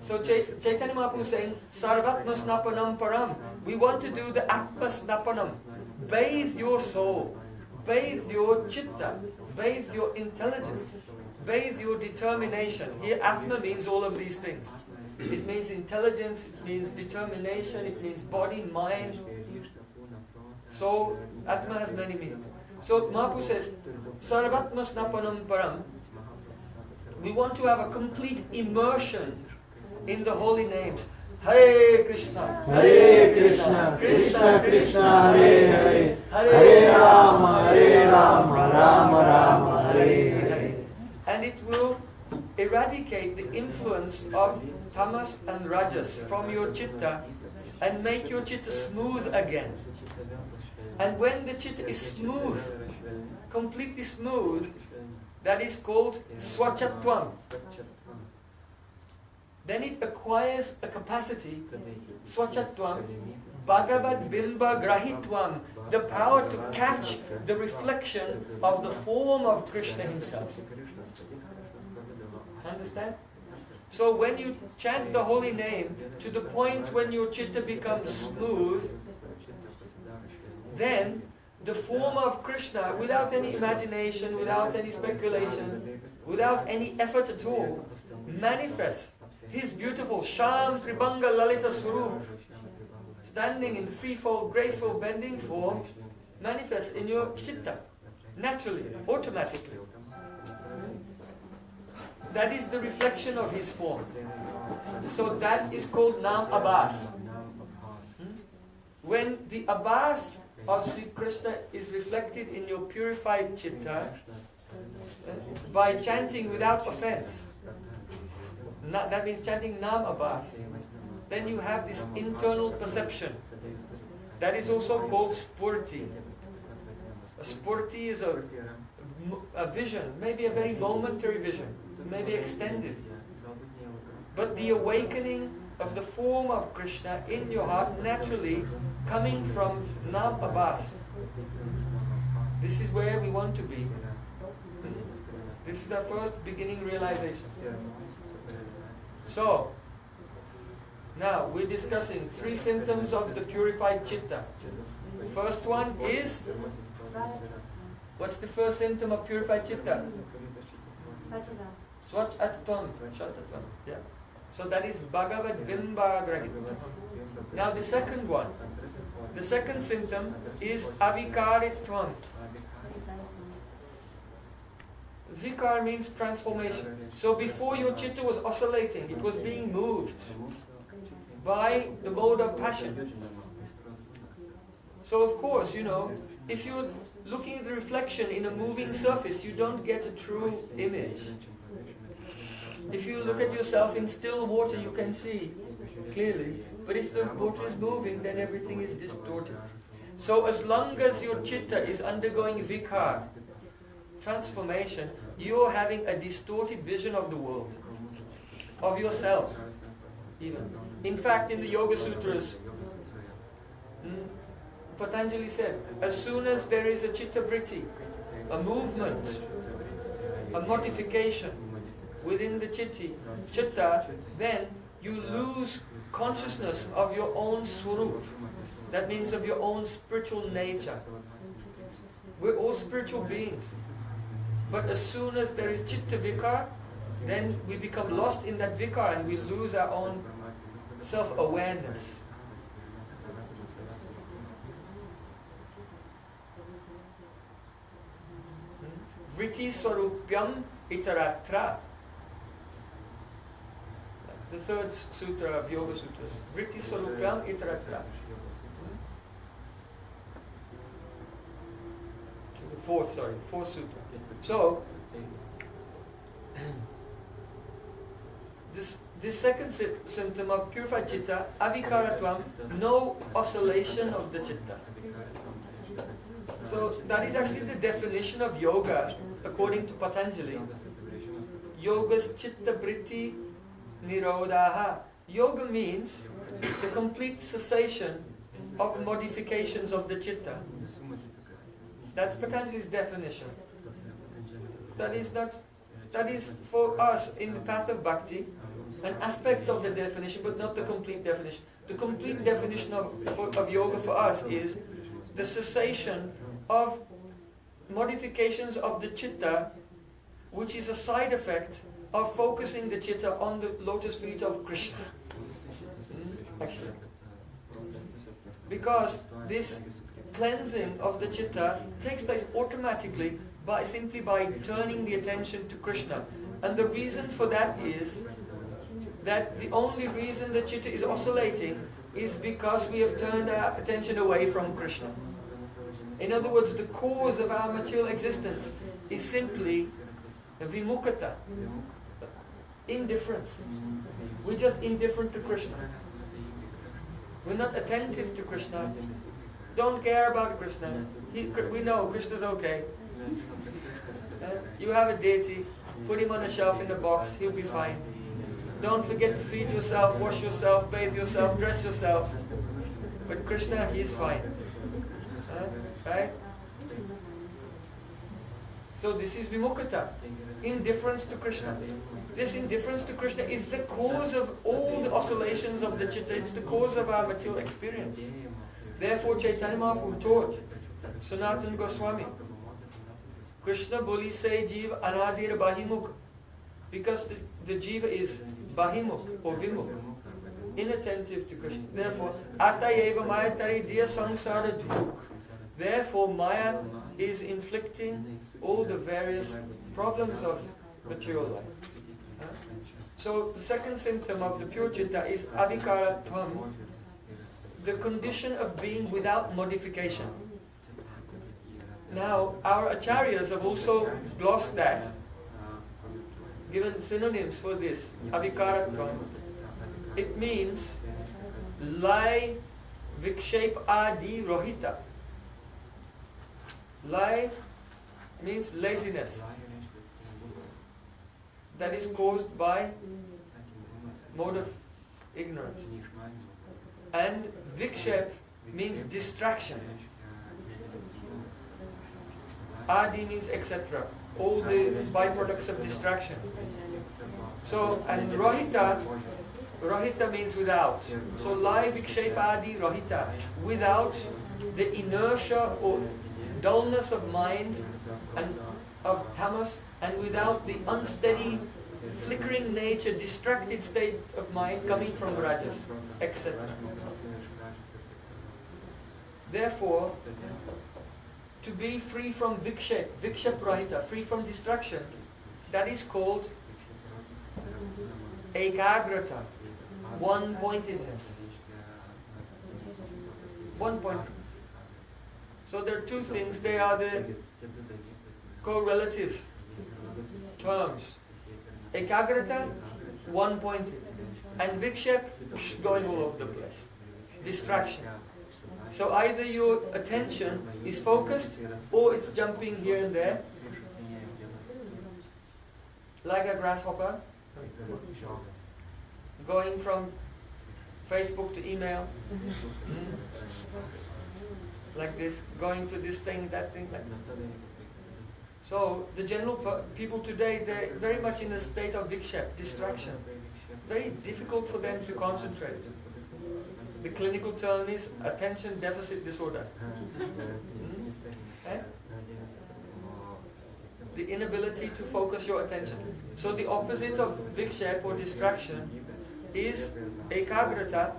A: So Chaitanya Mahaprabhu is saying, Sarvatma Snapanam Param. We want to do the Atma Snapanam. Bathe your soul, bathe your chitta, bathe your intelligence, bathe your determination. Here Atma means all of these things. It means intelligence, it means determination, it means body, mind. So Atma has many meanings. So Mahaprabhu says, Sarvatma Snapanam Param. We want to have a complete immersion in the holy names. Hare Krishna,
B: Hare Krishna, Krishna Krishna, Hare Hare, Hare Rama, Rama Rama, Hare Hare.
A: And it will eradicate the influence of tamas and rajas from your chitta and make your chitta smooth again. And when the chitta is smooth, completely smooth, that is called swachatvam. Then it acquires a capacity, swachatvam, bhagavad bimba grahitvam, the power to catch the reflection of the form of Krishna himself. Understand? So when you chant the holy name to the point when your chitta becomes smooth, then the form of Krishna, without any imagination, without any speculation, without any effort at all, manifests his beautiful Sham Tribanga Lalita Swarup, standing in the threefold graceful bending form, manifests in your chitta, naturally, automatically. That is the reflection of his form. So that is called Nam Abhas. When the Abhas of Sri Krishna is reflected in your purified chitta, by chanting without offense, that means chanting Nam Abhas, then you have this internal perception. That is also called spurti. A spurti is a vision, maybe a very momentary vision, maybe extended. But the awakening of the form of Krishna in your heart naturally coming from Nam Abhas. This is where we want to be. This is our first beginning realization. So, now we're discussing 3 symptoms of the purified chitta. First one is, what's the first symptom of purified chitta? Swachatvam. Yeah. So that is Bhagavad Bimba Grahit. Now the second one, the second symptom is Avikaritvam. Vikar means transformation. So before your chitta was oscillating, it was being moved by the mode of passion. So of course, if you're looking at the reflection in a moving surface, you don't get a true image. If you look at yourself in still water, you can see clearly. But if the water is moving, then everything is distorted. So as long as your chitta is undergoing vikar, transformation, you're having a distorted vision of the world, of yourself. Even. In fact, in the Yoga Sutras, Patanjali said, as soon as there is a chitta vritti, a movement, a modification within the chitta, then you lose consciousness of your own swarup. That means of your own spiritual nature. We're all spiritual beings. But as soon as there is chitta vikar, then we become lost in that vikar and we lose our own self-awareness. Vritti swarupyam itaratra. The third sutra of Yoga Sutras. Vritti swarupyam itaratra. fourth sutra. So, this second symptom of purified chitta, avikaratvam, no oscillation of the chitta. So that is actually the definition of yoga according to Patanjali. Yogas chitta vritti nirodhaha. Yoga means the complete cessation of modifications of the chitta. That's Patanjali's definition. That is for us in the path of bhakti, an aspect of the definition, but not the complete definition. The complete definition of yoga for us is the cessation of modifications of the chitta, which is a side effect of focusing the chitta on the lotus feet of Krishna. Actually. Because this cleansing of the chitta takes place automatically simply by turning the attention to Krishna. And the reason for that is that the only reason the chitta is oscillating is because we have turned our attention away from Krishna. In other words, the cause of our material existence is simply vimukata, indifference. We're just indifferent to Krishna. We're not attentive to Krishna. Don't care about Krishna. We know Krishna's okay. You have a deity, put him on a shelf in a box, he'll be fine. Don't forget to feed yourself, wash yourself, bathe yourself, dress yourself. But Krishna, he is fine. Right? So this is vimukata, indifference to Krishna. This indifference to Krishna is the cause of all the oscillations of the chitta. It's the cause of our material experience. Therefore Chaitanya Mahaprabhu taught Sanatana Goswami, Krishna boli se jiva anadir bahimukh, because the jiva is bahimukh or vimukh, inattentive to Krishna. Therefore, atayeva maya tari diya samsara dukh. Therefore, Maya is inflicting all the various problems of material life. So, the second symptom of the pure chitta is avikaratvam, the condition of being without modification. Now, our acharyas have also glossed that, given synonyms for this, avikaratvam. It means lai vikshep adi rohita. Lai means laziness. That is caused by mode of ignorance. And vikshep means distraction. Adi means etc. All the byproducts of distraction. So, and Rohita means without. So, lai vikshep adi rohita. Without the inertia or dullness of mind and of tamas, and without the unsteady, flickering nature, distracted state of mind coming from rajas, etc. Therefore, to be free from vikshep rahita, free from distraction, that is called ekagrata, one-pointedness. One-pointedness. So there are two things, they are the correlative terms. Ekagrata, one-pointed. And vikshep, going all over the place. Distraction. So either your attention is focused or it's jumping here and there. Like a grasshopper. Going from Facebook to email. Like this, going to this thing, that thing, like that. So the general people today, they're very much in a state of vikshep, distraction. Very difficult for them to concentrate. The clinical term is attention deficit disorder. Okay? The inability to focus your attention. So the opposite of vikshep or distraction is ekagrata.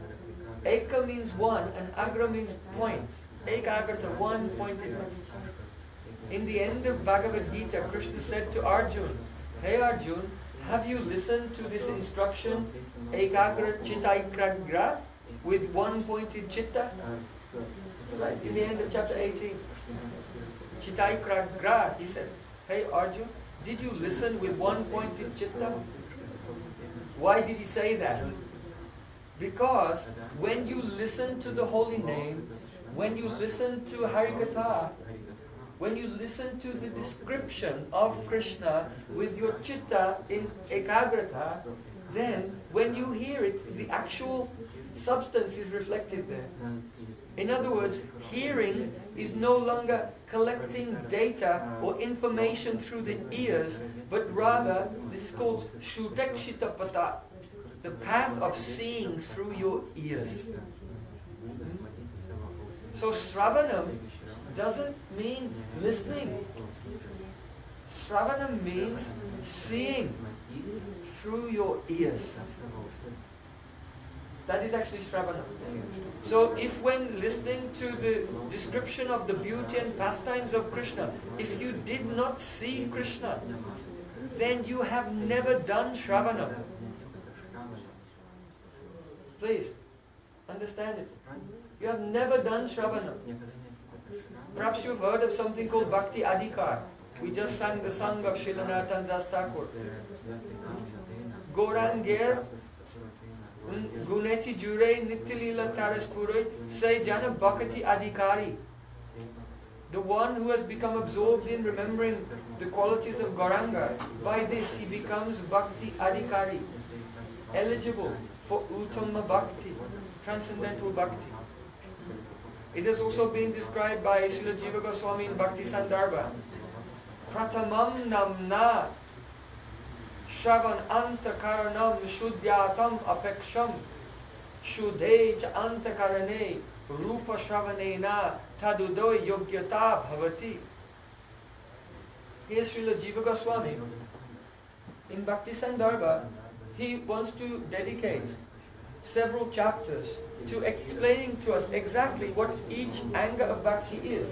A: Eka means one and agra means point. Ekagrata, one-pointedness. In the end of Bhagavad Gita, Krishna said to Arjun, "Hey Arjun, have you listened to this instruction, ekagra chittaikragra, with one-pointed chitta?" Right, in the end of chapter 18. Chitta, he said, hey Arjun, did you listen with one pointed chitta? Why did he say that? Because when you listen to the holy name, when you listen to Harikatha, when you listen to the description of Krishna with your chitta in ekagrata, then when you hear it, the actual substance is reflected there. In other words, hearing is no longer collecting data or information through the ears, but rather, this is called Shutekshitapata, the path of seeing through your ears. So Sravanam doesn't mean listening. Sravanam means seeing through your ears. That is actually Sravanam. So if when listening to the description of the beauty and pastimes of Krishna, if you did not see Krishna, then you have never done Shravanam. Please, understand it. You have never done Shravanam. Perhaps you've heard of something called Bhakti Adhikar. We just sang the song of Srila Narottam Das Thakur. Gaurangir Guneti Jure Nitilila Taraspure Say Jana Bhakti Adhikari. The one who has become absorbed in remembering the qualities of Gauranga, by this he becomes Bhakti Adhikari, eligible for Uttama Bhakti, transcendental Bhakti. It has also been described by Srila Jiva Goswami in Bhakti Sandarbha. Pratamam namna Shravan antakaranam shuddhyatam apeksham shuddhe cha antakarane rupa shravanena tadudo yogyata bhavati. Here's Srila Jiva Goswami. In Bhakti Sandarbha, he wants to dedicate several chapters to explaining to us exactly what each anga of bhakti is.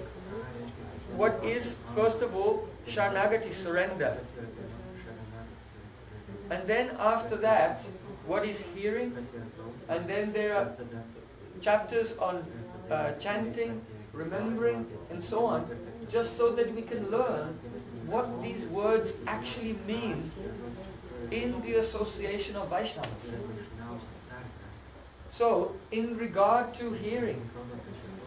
A: What is, first of all, Sharanagati, surrender. And then after that, what is hearing? And then there are chapters on chanting, remembering, and so on, just so that we can learn what these words actually mean in the association of Vaishnavas. So, in regard to hearing,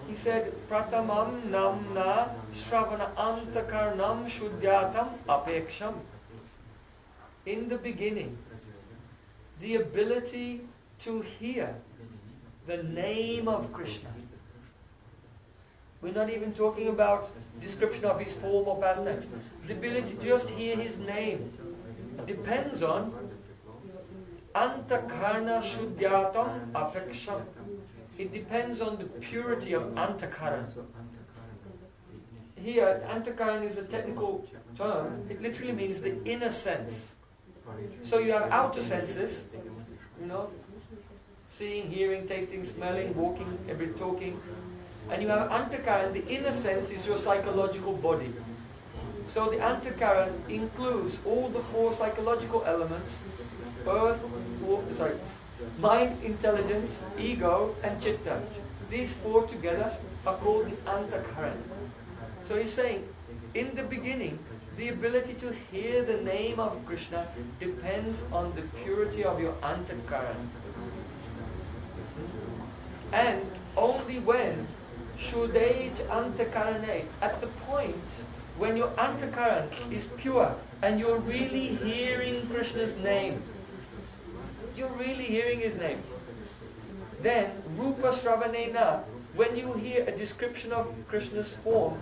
A: he said, Pratamam namna shravana antakarnam shuddhyatam apeksham. In the beginning, the ability to hear the name of Krishna. We're not even talking about description of his form or pastime. The ability to just hear his name depends on Antakarna Shuddhyatam Apeksham. It depends on the purity of Antakaran. Here, Antakaran is a technical term. It literally means the inner sense. So you have outer senses, seeing, hearing, tasting, smelling, walking, talking. And you have Antakaran, the inner sense is your psychological body. So the Antakaran includes all the four psychological elements: mind, intelligence, ego, and chitta. These four together are called the Antakaran. So he's saying, in the beginning, the ability to hear the name of Krishna depends on the purity of your Antakaran. And only when Shuddhej Antakarane, at the point when your Antakaran is pure and you're really hearing Krishna's name, you're really hearing his name, then Rupa Shravanena, when you hear a description of Krishna's form,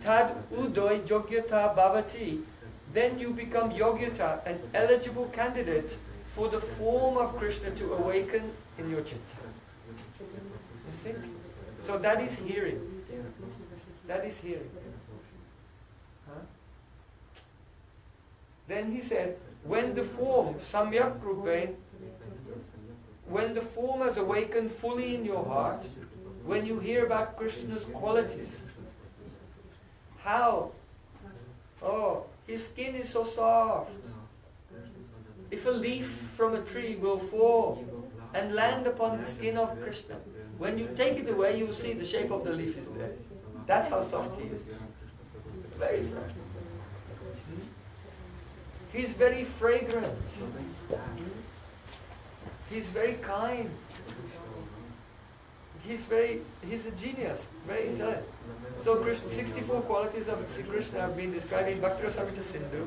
A: Tad Udoy Yogyata Bhavati, then you become Yogyata, an eligible candidate for the form of Krishna to awaken in your chitta. You see? So that is hearing. That is hearing. Huh? Then he said, when the form, Samyak Rupain, when the form has awakened fully in your heart, when you hear about Krishna's qualities, how? Oh, his skin is so soft. If a leaf from a tree will fall and land upon the skin of Krishna, when you take it away, you will see the shape of the leaf is there. That's how soft he is. very subtle. He's very fragrant. He's very kind. He's a genius, very intelligent. So Krishna, 64 qualities of Sri Krishna have been described in Bhakti Rasamrita Sindhu.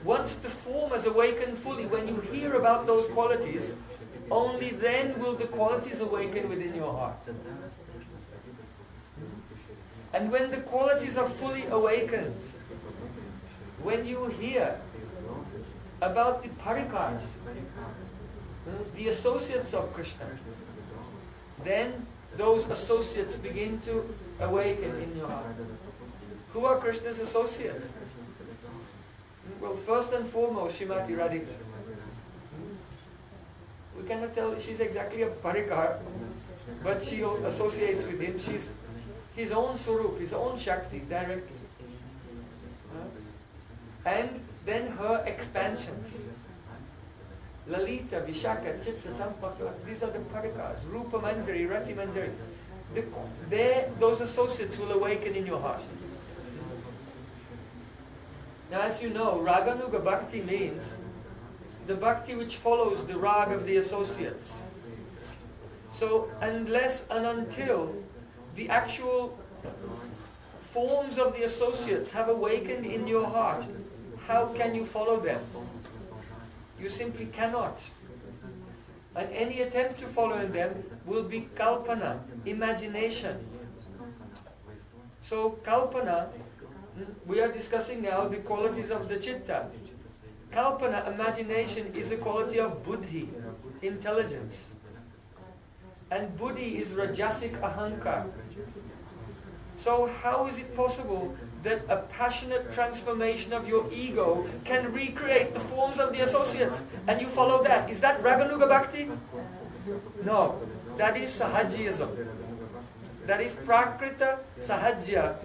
A: Once the form has awakened fully, when you hear about those qualities, only then will the qualities awaken within your heart. And when the qualities are fully awakened, when you hear about the parikars, the associates of Krishna, then those associates begin to awaken in your heart. Who are Krishna's associates? Well, first and foremost, Srimati Radhika. We cannot tell she's exactly a parikar, but she associates with him. She's his own Swarup, his own Shakti directly. And then her expansions. Lalita, Vishaka, Chitta, Tampaka, these are the parikars. Rupa Manjari, Rati Manjari. Those associates will awaken in your heart. Now, as you know, Raganuga Bhakti means the bhakti which follows the rag of the associates. So, unless and until the actual forms of the associates have awakened in your heart, how can you follow them? You simply cannot. And any attempt to follow in them will be kalpana, imagination. So kalpana, we are discussing now the qualities of the Chitta. Kalpana, imagination, is a quality of buddhi, intelligence. And buddhi is rajasic ahankar. So how is it possible that a passionate transformation of your ego can recreate the forms of the associates, and you follow that? Is that Raganuga Bhakti? No, that is Sahajyism. That is Prakrita Sahajya,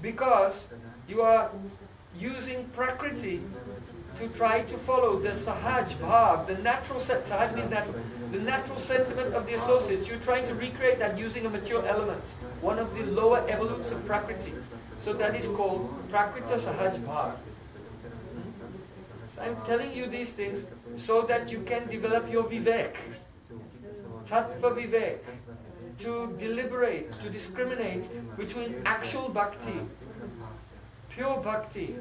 A: because you are using Prakriti to try to follow the Sahaj Bhav, the natural set. Sahaj means natural. The natural sentiment of the associates. You're trying to recreate that using a material element, one of the lower evolutes of Prakriti. So that is called Prakrita Sahaj Bhav. So I'm telling you these things so that you can develop your Vivek, Tattva Vivek, to deliberate, to discriminate between actual Bhakti, pure Bhakti,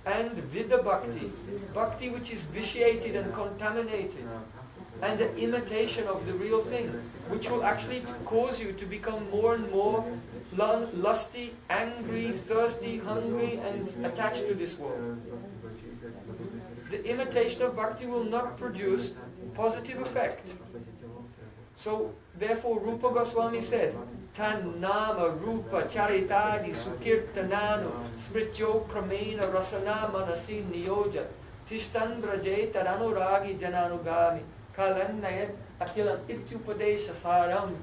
A: and Vida Bhakti, Bhakti which is vitiated and contaminated, and the imitation of the real thing, which will actually cause you to become more and more lusty, angry, thirsty, hungry, and attached to this world. The imitation of Bhakti will not produce positive effect. So, therefore, Rupa Goswami said, Tan nama rupa charitadi sukirtananu smrityo kramena rasana manasi niyoja tishtan braje taranuragi jananugami kalannayat akilam ityupadesha saram.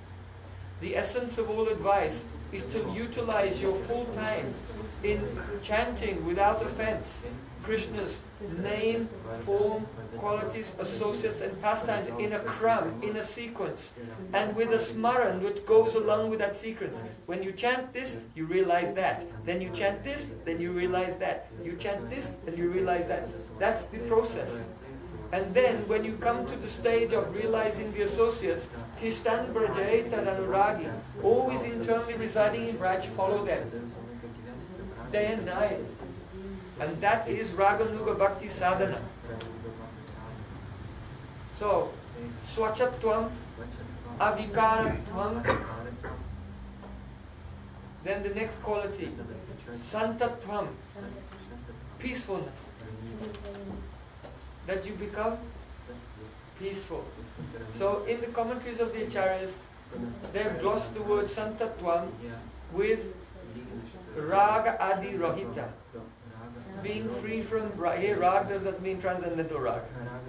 A: The essence of all advice is to utilize your full time in chanting without offense Krishna's name, form, qualities, associates and pastimes in a kram, in a sequence, and with a smaran which goes along with that sequence. When you chant this, you realize that. Then you chant this, then you realize that. You chant this, then you realize that. That's the process. And then when you come to the stage of realizing the associates, Tishtan Brajay Tadanuragi, always internally residing in Braj, follow them. Day and night. And that is Raganuga Bhakti Sadhana. So, Swachatvam, Avikaratvam. Then the next quality, Santatvam, peacefulness. That you become peaceful. So, in the commentaries of the Acharyas, they have glossed the word Santatvam with Raga Adi Rahita. Being free from rag. Here, rag does not mean transcendental rag.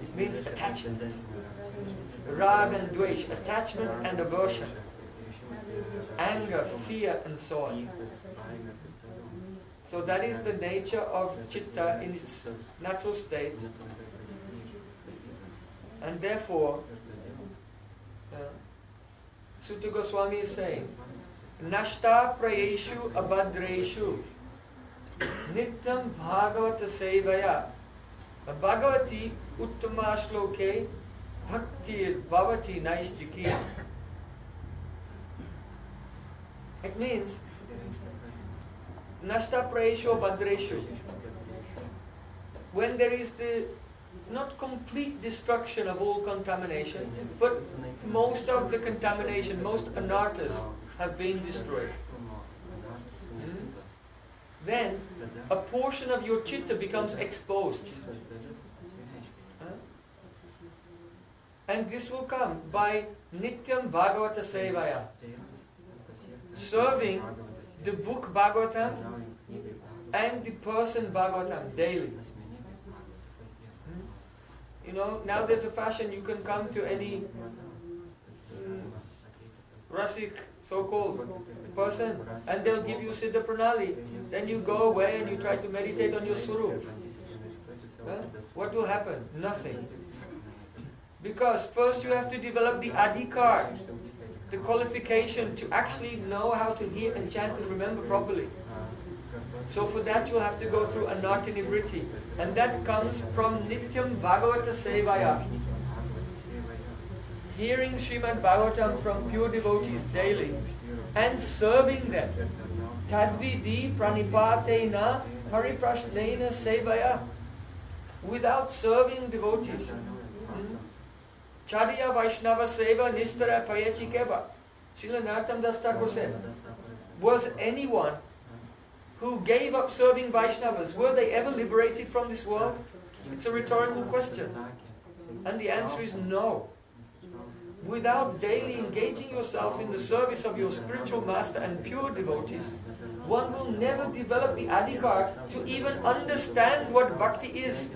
A: It means attachment. Rag and dvesh, attachment and aversion. Anger, fear, and so on. So that is the nature of Chitta in its natural state. And therefore, Sutta Goswami is saying Nashta Prayeshu Abhadreshu Nityam Bhagavata Sevaya Bhagavati Uttama Shloke Bhakti Bhavati Naishtiki. It means Nashta Prayeshu Abhadreshu. When there is the not complete destruction of all contamination, but most of the contamination, most anarthas have been destroyed. Then a portion of your chitta becomes exposed. And this will come by Nityam Bhagavata Sevaya. Serving the book Bhagavatam and the person Bhagavatam daily. You know, now there's a fashion, you can come to any Rasik, so-called person, and they'll give you Siddha Pranali. Then you go away and you try to meditate on your Swarup. What will happen? Nothing. Because first you have to develop the adhikar, the qualification to actually know how to hear and chant and remember properly. So for that you'll have to go through Anartha Nivritti. And that comes from Nityam Bhagavata Sevaya. Hearing Srimad Bhagavatam from pure devotees daily and serving them. Tadvidi pranipatena pariprashnena sevaya. Without serving devotees. Charya Vaishnava Seva Nistara Payachikeva. Srila Narottam Das Thakur said, was anyone who gave up serving Vaishnavas, were they ever liberated from this world? It's a rhetorical question. And the answer is no. Without daily engaging yourself in the service of your spiritual master and pure devotees, one will never develop the adhikar to even understand what bhakti is.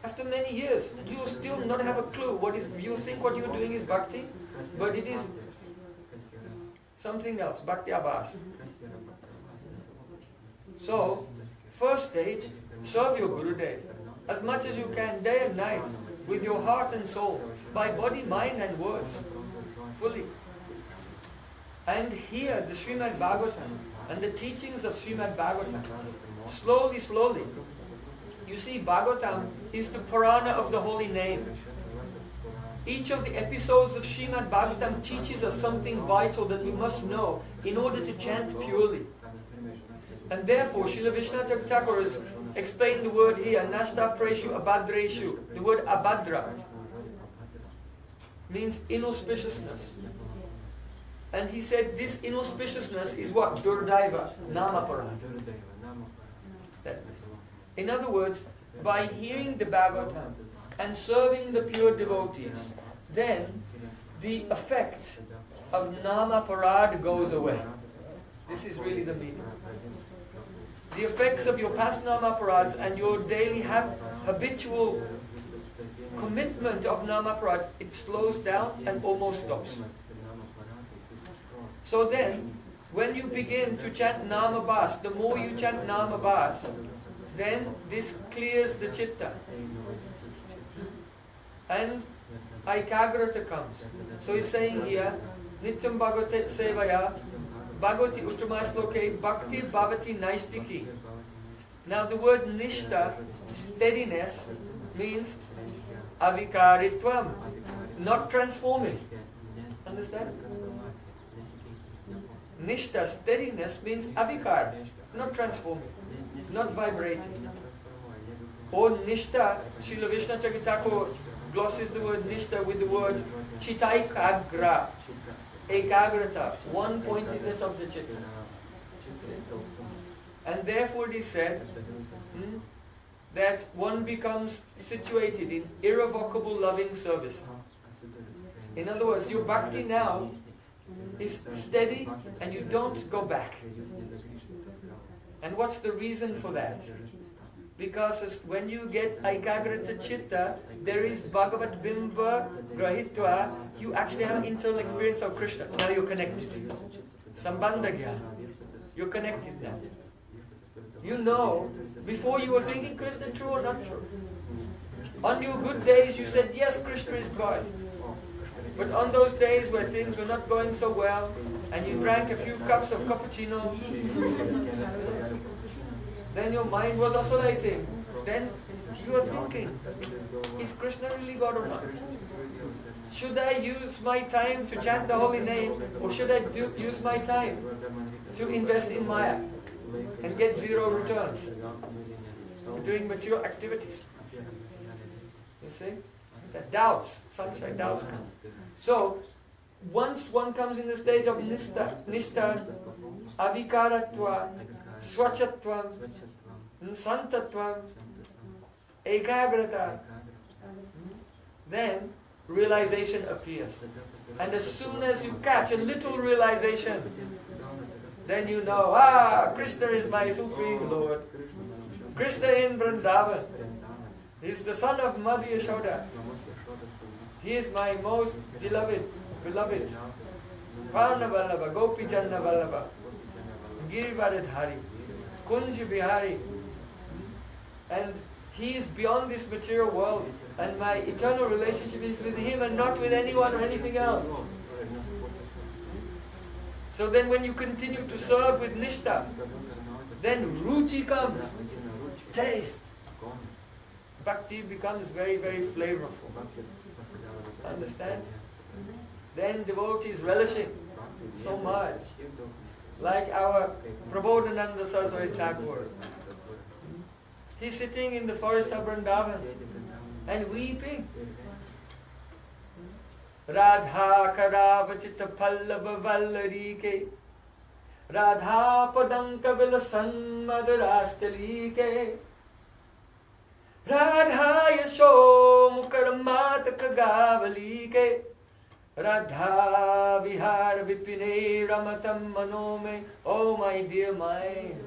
A: After many years, you still not have a clue what is. You think what you're doing is bhakti, but it is something else, bhakti abhas. So, first stage, serve your Gurudev as much as you can, day and night, with your heart and soul, by body, mind and words, fully. And hear the Srimad Bhagavatam and the teachings of Srimad Bhagavatam, slowly, slowly. You see, Bhagavatam is the Purana of the holy name. Each of the episodes of Srimad Bhagavatam teaches us something vital that we must know in order to chant purely. And therefore, Srila Vishwanath Thakur has explained the word here, Nashta Prayeshu Abhadreshu. The word Abhadra means inauspiciousness. And he said this inauspiciousness is what? Durdaiva, Namapara. In other words, by hearing the Bhagavatam and serving the pure devotees, then the effect of Nama Parad goes away. This is really the meaning. The effects of your past Nama Parads and your daily habitual commitment of Nama Parad, it slows down and almost stops. So then, when you begin to chant Nama Bas, the more you chant Nama Bas, then this clears the chitta. And Aikagrata comes. So he's saying here, Nityam Bhagavate Sevaya, Bhagavati Uttama Sloke, Bhakti Bhavati Naistiki. Now the word Nishta, steadiness, means Avikaritvam, not transforming. Understand? Nishta, steadiness, means Avikar, not transforming, not vibrating. Or Nishta, Srila Vishwanath Thakur glosses the word Nishta with the word Chittaikagra, Ekagrata, one-pointedness of the chitta. And therefore it is said that one becomes situated in irrevocable loving service. In other words, your bhakti now is steady and you don't go back. And what's the reason for that? Because when you get Aikagrata Chitta, there is Bhagavat Bimba Grahitva, you actually have an internal experience of Krishna. Now you're connected. Sambandha Jnana. You're connected now. You know, before you were thinking Krishna, true or not true. On your good days you said, yes, Krishna is God. But on those days where things were not going so well, and you drank a few cups of cappuccino, then your mind was oscillating. Then you are thinking, is Krishna really God or not? Should I use my time to chant the holy name, or should I use my time to invest in Maya and get zero returns, doing material activities? You see? The doubts, some say doubts come. So, once one comes in the stage of nishta, avikaratva, swachatvam, santatvam, ekagrata, then realization appears. And as soon as you catch a little realization, then you know, Krishna is my Supreme Lord. Krishna in Vrindavan. He is the son of Madhya Yashoda. He is my most beloved. Parna Vallabha, Gopi Janna Vallabha, Girivaradhari, Kunj Bihari. And he is beyond this material world. And my eternal relationship is with him and not with anyone or anything else. So then when you continue to serve with nishta, then ruchi comes, taste. Bhakti becomes very, very flavorful. Understand? Then devotees relishing so much. Like our Prabodhananda Saraswati Thakur. He's sitting in the forest of Vrindavan and weeping. Radha Karavachita Pallava Vallarike Radha Padanka Vilasan Madarastalike Radha Yasho Mukaramataka Gavalike Radha Vihar Vipine Ramatam Manome. Oh my dear mind,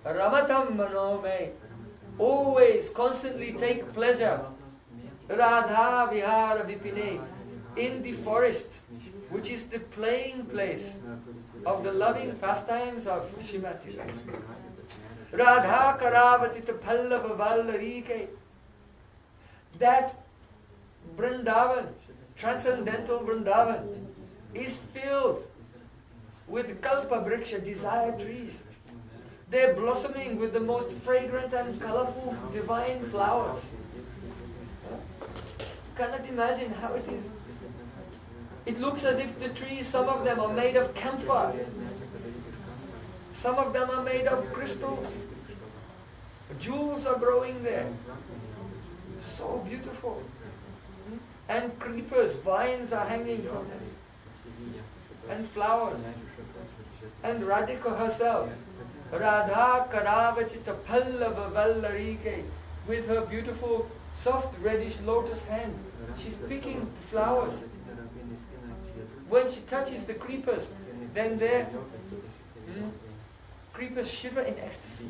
A: Ramatam Manome, always constantly take pleasure. Radha Vihara Vipine, in the forest, which is the playing place of the loving pastimes of Shrimati Radha. Radha Karavatita Pallava Vallarike. That Vrindavan, transcendental Vrindavan, is filled with Kalpa Vriksha, desire trees. They're blossoming with the most fragrant and colorful divine flowers. Cannot imagine how it is. It looks as if the trees, some of them are made of camphor. Some of them are made of crystals. Jewels are growing there. So beautiful. And creepers, vines are hanging from them. And flowers. And Radhika herself, Radha Karavachita Pallava Vallarike, with her beautiful soft reddish lotus hand, she's picking the flowers. When she touches the creepers, then their creepers shiver in ecstasy.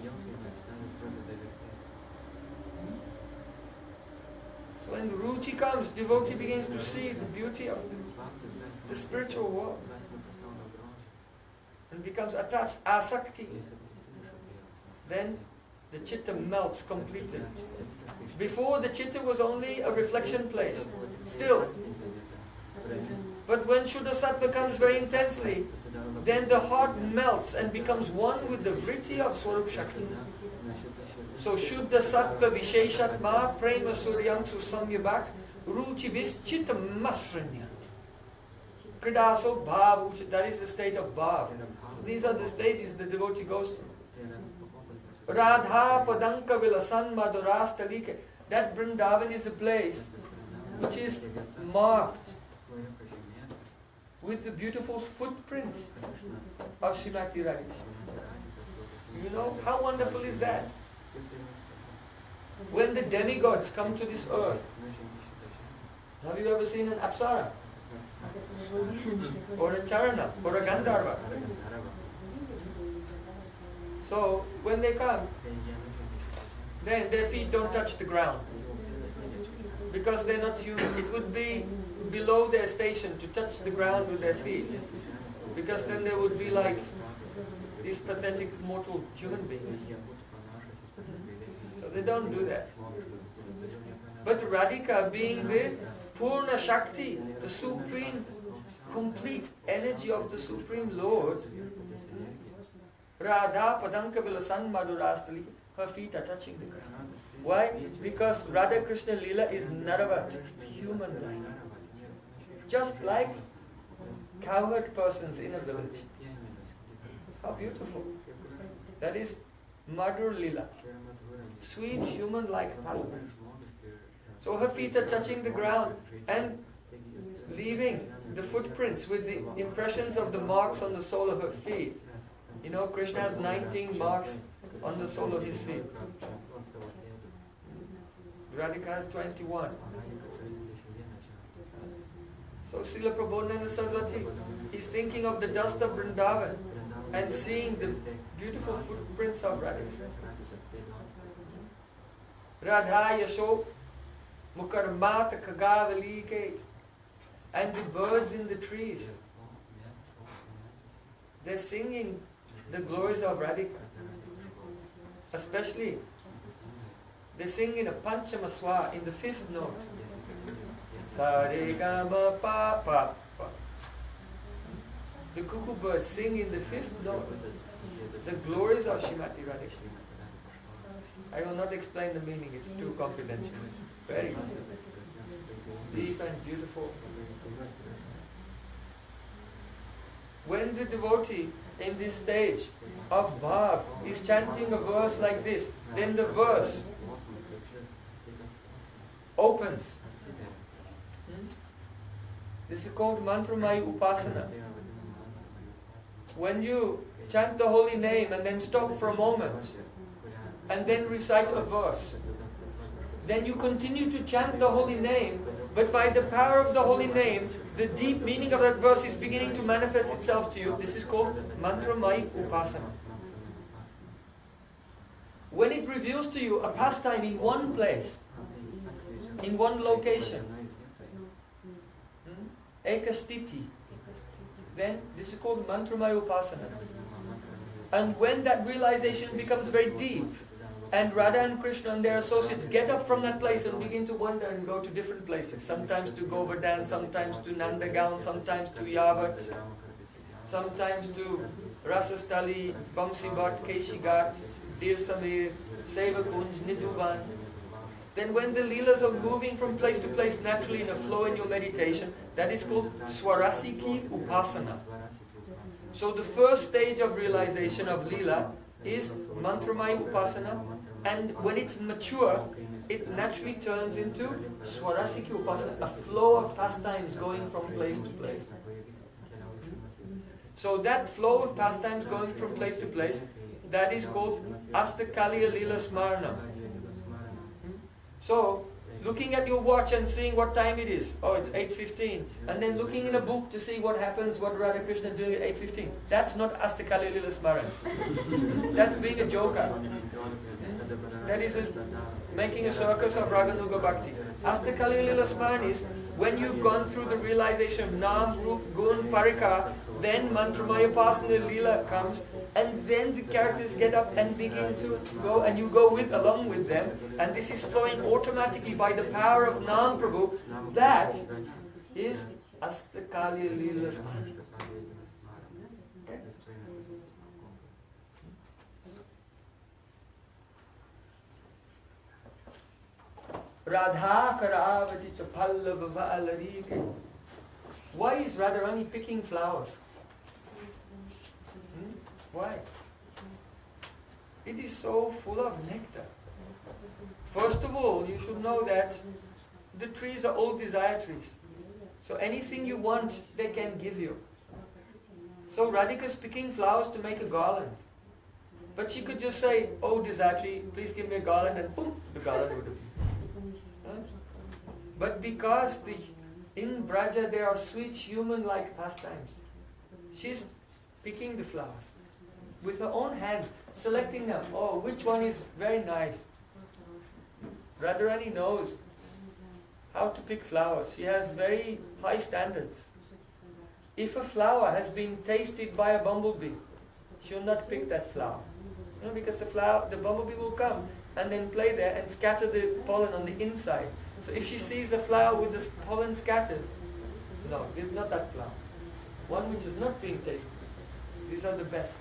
A: So when the ruchi comes, devotee begins to see the beauty of the spiritual world and becomes attached, asakti. Then the chitta melts completely. Before, the chitta was only a reflection place, still. But when Shuddha Sattva comes very intensely, then the heart melts and becomes one with the vritti of Swarup Shakti. So Shuddha Sattva Visheshatma Prema Suryam Susamyabhak Ruchi Vis Chitta Masranya Kridaso Bhav, that is the state of Bhav. These are the stages the devotee goes through. Radha Padanka Vilasan Madhurastalike. That Vrindavan is a place which is marked with the beautiful footprints of Srimati Radha. You know, how wonderful is that? When the demigods come to this earth, have you ever seen an Apsara? Or a Charana? Or a Gandharva? So, when they come, then their feet don't touch the ground. Because they're not human. It would be below their station to touch the ground with their feet. Because then they would be like these pathetic mortal human beings. So they don't do that. But Radhika, being the Purna Shakti, the supreme, complete energy of the Supreme Lord. Radha Padanka Vilasan Madhurastali, her feet are touching the Krishna. Why? Because Radha Krishna Leela is Naravat, human-like. Just like cowherd persons in a village. How beautiful. That is Madhur Leela. Sweet human-like pastime. So her feet are touching the ground and leaving the footprints with the impressions of the marks on the sole of her feet. You know, Krishna has 19 marks on the sole of his feet. Radhika has 21. So Srila Prabodhananda Saraswati is thinking of the dust of Vrindavan and seeing the beautiful footprints of Radhika. Radha Yasho Mukarmata Kagavalike, and the birds in the trees. They're singing the glories of Radhika. Especially, they sing in a Panchama Swa, in the fifth note. Sa-re-ga-ma pa-pa-pa. The cuckoo birds sing in the fifth note the glories of Srimati Radhika. I will not explain the meaning, it's too confidential. Very deep and beautiful. When the devotee in this stage of bhav is chanting a verse like this, then the verse opens. This is called Mantramaya Upasana. When you chant the holy name and then stop for a moment and then recite a verse, then you continue to chant the holy name, but by the power of the holy name, the deep meaning of that verse is beginning to manifest itself to you. This is called Mantramaya Upasana. When it reveals to you a pastime in one place, in one location, ekastiti, then this is called Mantramaya Upasana. And when that realization becomes very deep, and Radha and Krishna and their associates get up from that place and begin to wander and go to different places. Sometimes to Govardhan, sometimes to Nandagaon, sometimes to Yavat, sometimes to Rasastali, Bamsibhat, Keshigat, Dir Samir, Sevakunj, Nidhuvan. Then when the leelas are moving from place to place naturally in a flow in your meditation, that is called Swarasiki Upasana. So the first stage of realization of leela is Mantramaya Upasana, and when it's mature, it naturally turns into Swarasiki Upasana, a flow of pastimes going from place to place. So that flow of pastimes going from place to place, that is called Astakaliya Leela Smarana. So, looking at your watch and seeing what time it is, oh, it's 8:15, and then looking in a book to see what happens, what Radha Krishna is doing at 8:15, that's not Astakaliya Leela Smarana. That's being a joker. That is making a circus of Raganuga Bhakti. Astakaliya Leela Smarana is when you've gone through the realization of Nam, Rup, Gun, Parika, then Mantramaya Upasana Leela comes, and then the characters get up and begin to go, and you go along with them, and this is flowing automatically by the power of Nam Prabhu. That is Astakaliya Leela Smarana. Okay? Radha Karavati Chapallava Valarike. Why is Radharani picking flowers? Why? It is so full of nectar. First of all, you should know that the trees are all desire trees. So anything you want, they can give you. So Radhika is picking flowers to make a garland. But she could just say, oh desire tree, please give me a garland, and boom, the garland would appear. But because in Braja there are sweet human-like pastimes, she's picking the flowers with her own hand, selecting them. Oh, which one is very nice? Radharani knows how to pick flowers. She has very high standards. If a flower has been tasted by a bumblebee, she will not pick that flower. Because the bumblebee will come and then play there and scatter the pollen on the inside. So if she sees a flower with the pollen scattered, no, this is not that flower. One which is not being tasted. These are the best.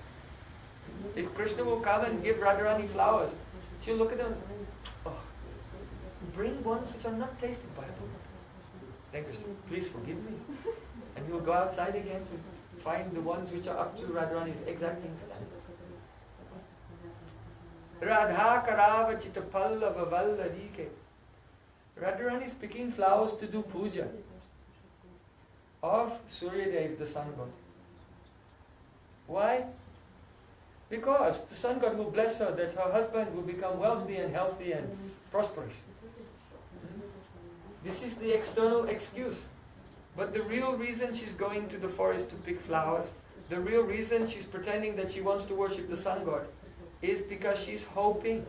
A: If Krishna will come and give Radharani flowers, she'll look at them, oh, bring ones which are not tasted by them. Then Krishna, please forgive me. And he'll go outside again to find the ones which are up to Radharani's exacting standard. Radha Karava Chitta Pallava Vallarike. Radharani is picking flowers to do puja of Suryadev, the sun god. Why? Because the sun god will bless her that her husband will become wealthy and healthy and prosperous. This is the external excuse. But the real reason she's going to the forest to pick flowers, the real reason she's pretending that she wants to worship the sun god, is because she's hoping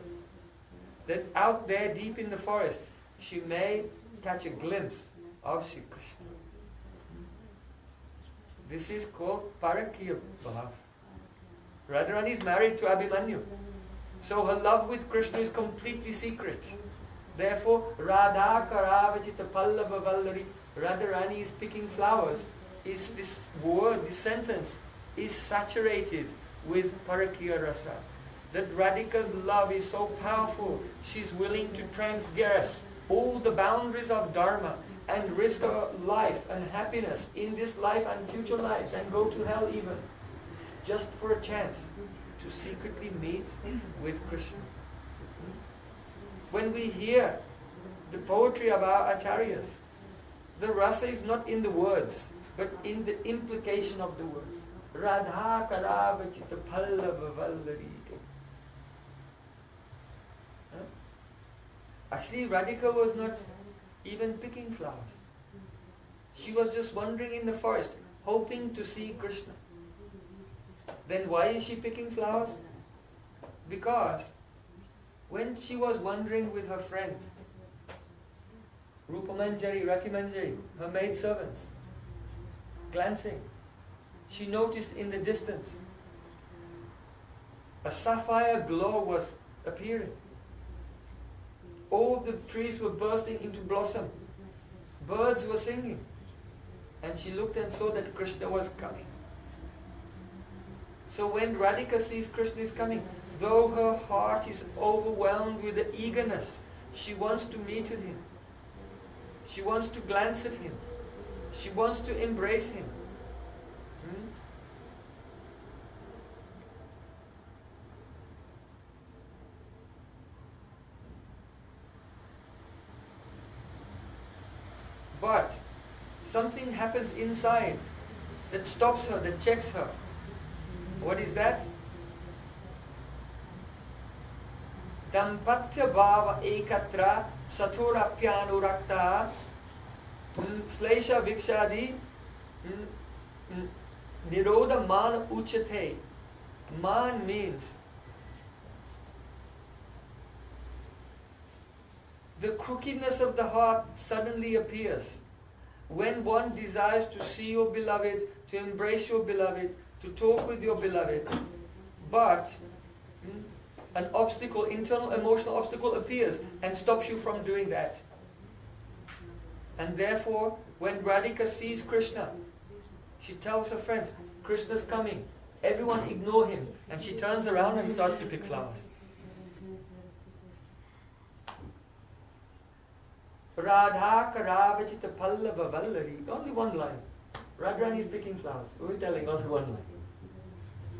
A: that out there deep in the forest, she may catch a glimpse of Sri Krishna. This is called Parakya Bhav. Radharani is married to Abhimanyu. So her love with Krishna is completely secret. Therefore, Radha Karavachita Pallava Vallari, Radharani is picking flowers, is this word, this sentence, is saturated with Parakya Rasa. That Radhika's love is so powerful, she's willing to transgress all the boundaries of Dharma and risk her life and happiness in this life and future lives and go to hell even, just for a chance to secretly meet with Krishna. When we hear the poetry of our acharyas, the rasa is not in the words, but in the implication of the words. Radha Karavachita Pallava Vallarike. Actually, Radhika was not even picking flowers. She was just wandering in the forest, hoping to see Krishna. Then why is she picking flowers? Because when she was wandering with her friends, Rupa Manjari, Rati Manjari, her maid servants, glancing, she noticed in the distance a sapphire glow was appearing. All the trees were bursting into blossom. Birds were singing. And she looked and saw that Krishna was coming. So when Radhika sees Krishna is coming, though her heart is overwhelmed with the eagerness, she wants to meet with him. She wants to glance at him. She wants to embrace him. But something happens inside that stops her, that checks her. What is that? Dampatya bhava ekatra sathurapyanurakta slesha vikshadi nirodha man uchate. Man means the crookedness of the heart suddenly appears when one desires to see your beloved, to embrace your beloved, to talk with your beloved, but an obstacle, internal emotional obstacle appears and stops you from doing that. And therefore, when Radhika sees Krishna, she tells her friends, Krishna's coming, everyone ignore him, and she turns around and starts to pick flowers. Radha Karavachita Pallava Vallari. Only one line. Radharani is picking flowers. We're telling only one line.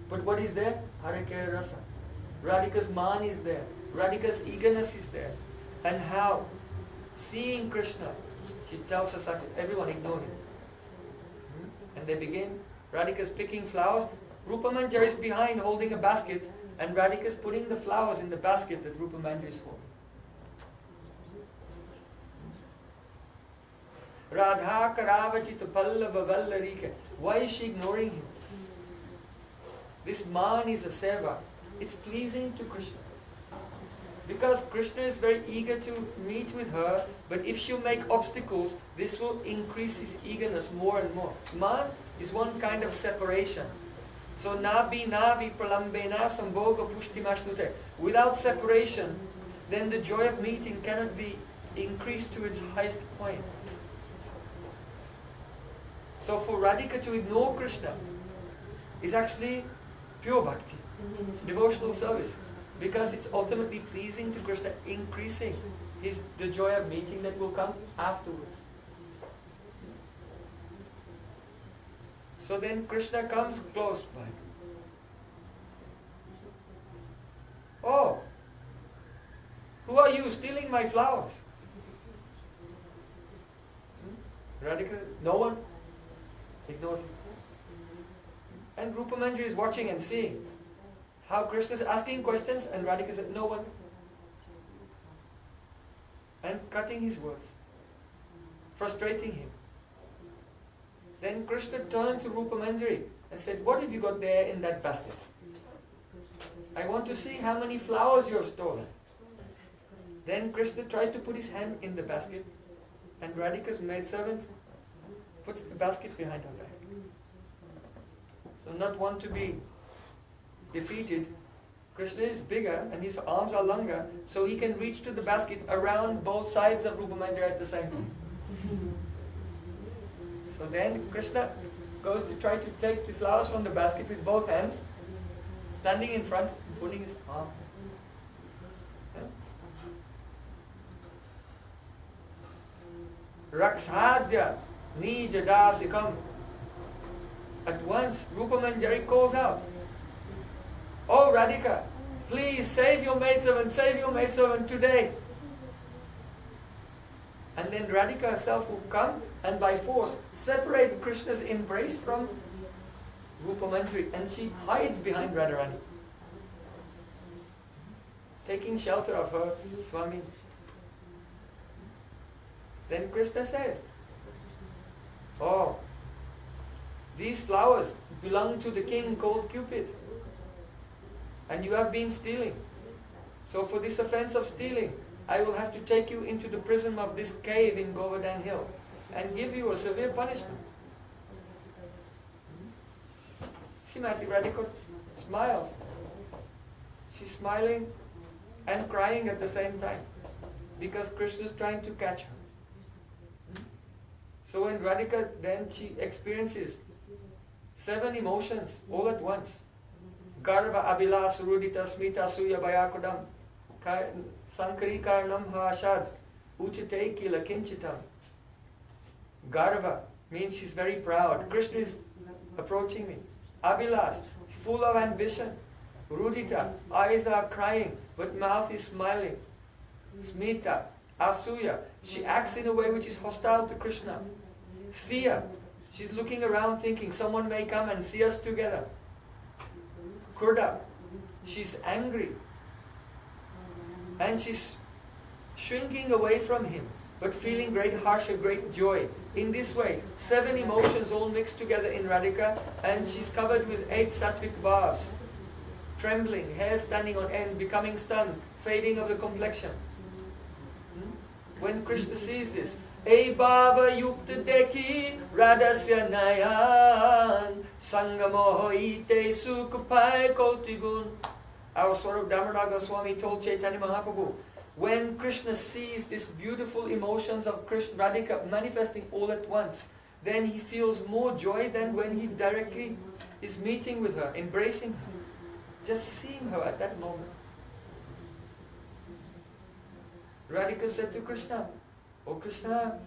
A: But what is there? Harakya Rasa. Radhika's man is there. Radhika's eagerness is there. And how? Seeing Krishna, she tells her Sakya, everyone ignore him. And they begin. Radhika's picking flowers. Rupa Manjari is behind holding a basket, and Radhika's putting the flowers in the basket that Rupa Manjari is holding. Radha Karavachita Pallava Vallarika. Why is she ignoring him? This man is a seva. It's pleasing to Krishna. Because Krishna is very eager to meet with her, but if she'll make obstacles, this will increase his eagerness more and more. Man is one kind of separation. So nabi navi pralambena sambhoga pushtimashnute. Without separation, then the joy of meeting cannot be increased to its highest point. So for Radhika to ignore Krishna is actually pure bhakti, devotional service, because it's ultimately pleasing to Krishna, increasing the joy of meeting that will come afterwards. So then Krishna comes close by. Oh, who are you stealing my flowers? Radhika, no one ignores him. And Rupa Manjari is watching and seeing how Krishna is asking questions and Radhika said, no one. And cutting his words, frustrating him. Then Krishna turned to Rupa Manjari and said, what have you got there in that basket? I want to see how many flowers you have stolen. Then Krishna tries to put his hand in the basket and Radhika's maidservant puts the basket behind her back. So not want to be defeated, Krishna is bigger and his arms are longer, so he can reach to the basket around both sides of Rupa Manjari at the same time. So then Krishna goes to try to take the flowers from the basket with both hands, standing in front and putting his arms. Rakshadya Nijadasikam. At once Rupa Manjari calls out, oh Radhika, please save your maidservant today. And then Radhika herself will come and by force separate Krishna's embrace from Rupa Manjari, and she hides behind Radharani, taking shelter of her Swami. Then Krishna says, oh, these flowers belong to the king called Cupid, and you have been stealing. So for this offense of stealing, I will have to take you into the prison of this cave in Govardhan Hill and give you a severe punishment. Srimati Radhika smiles. She's smiling and crying at the same time because Krishna is trying to catch her. So when Radhika, then she experiences 7 emotions all at once. Garva, Abhilas, Rudita, Smita, Suya, Bayakudam, Sankari Karnam Hashad, Uchite Kila Kinchitam. Garva means she's very proud. Krishna is approaching me. Abhilas, full of ambition. Rudita, eyes are crying, but mouth is smiling. Smita, Asuya, she acts in a way which is hostile to Krishna. Fear, she's looking around thinking someone may come and see us together. Kurda, she's angry. And she's shrinking away from him, but feeling great harsha, great joy. In this way, 7 emotions all mixed together in Radhika, and she's covered with 8 sattvic bhavs. Trembling, hair standing on end, becoming stunned, fading of the complexion. When Krishna sees this, Ei bhava yukta dekhi radhasya nayan sangamoho ite sukhapai kotigun. Our Swarup Damodar Goswami told Chaitanya Mahaprabhu, when Krishna sees these beautiful emotions of Krishna Radhika manifesting all at once, then he feels more joy than when he directly is meeting with her, embracing her, just seeing her at that moment. Radhika said to Krishna, oh Krishna,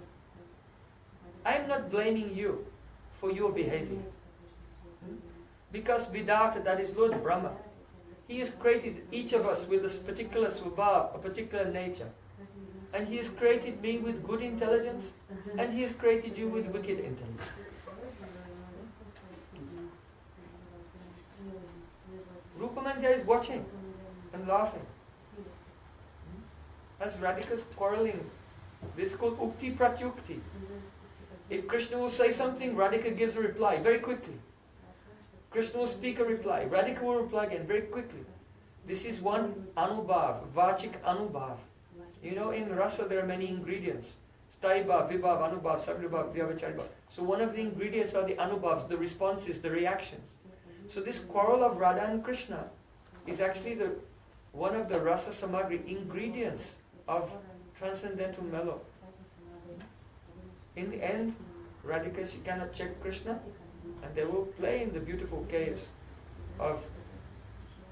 A: I am not blaming you for your behavior. Because Vidata, that is Lord Brahma, He has created each of us with a particular swabhav, a particular nature. And He has created me with good intelligence, and He has created you with wicked intelligence. Rupa Manjari is watching and laughing. As Radhika's quarreling, this is called Ukti Pratyukti. If Krishna will say something, Radhika gives a reply very quickly. Krishna will speak a reply, Radhika will reply again very quickly. This is one anubhav, vachik anubhav. You know, in rasa there are many ingredients. Staibhav, vibhav, anubhav, sagribhav, vyavacharibhav. So one of the ingredients are the anubhavs, the responses, the reactions. So this quarrel of Radha and Krishna is actually one of the rasa samagri ingredients of transcendental mellow. In the end, Radhika, she cannot check Krishna, and they will play in the beautiful caves of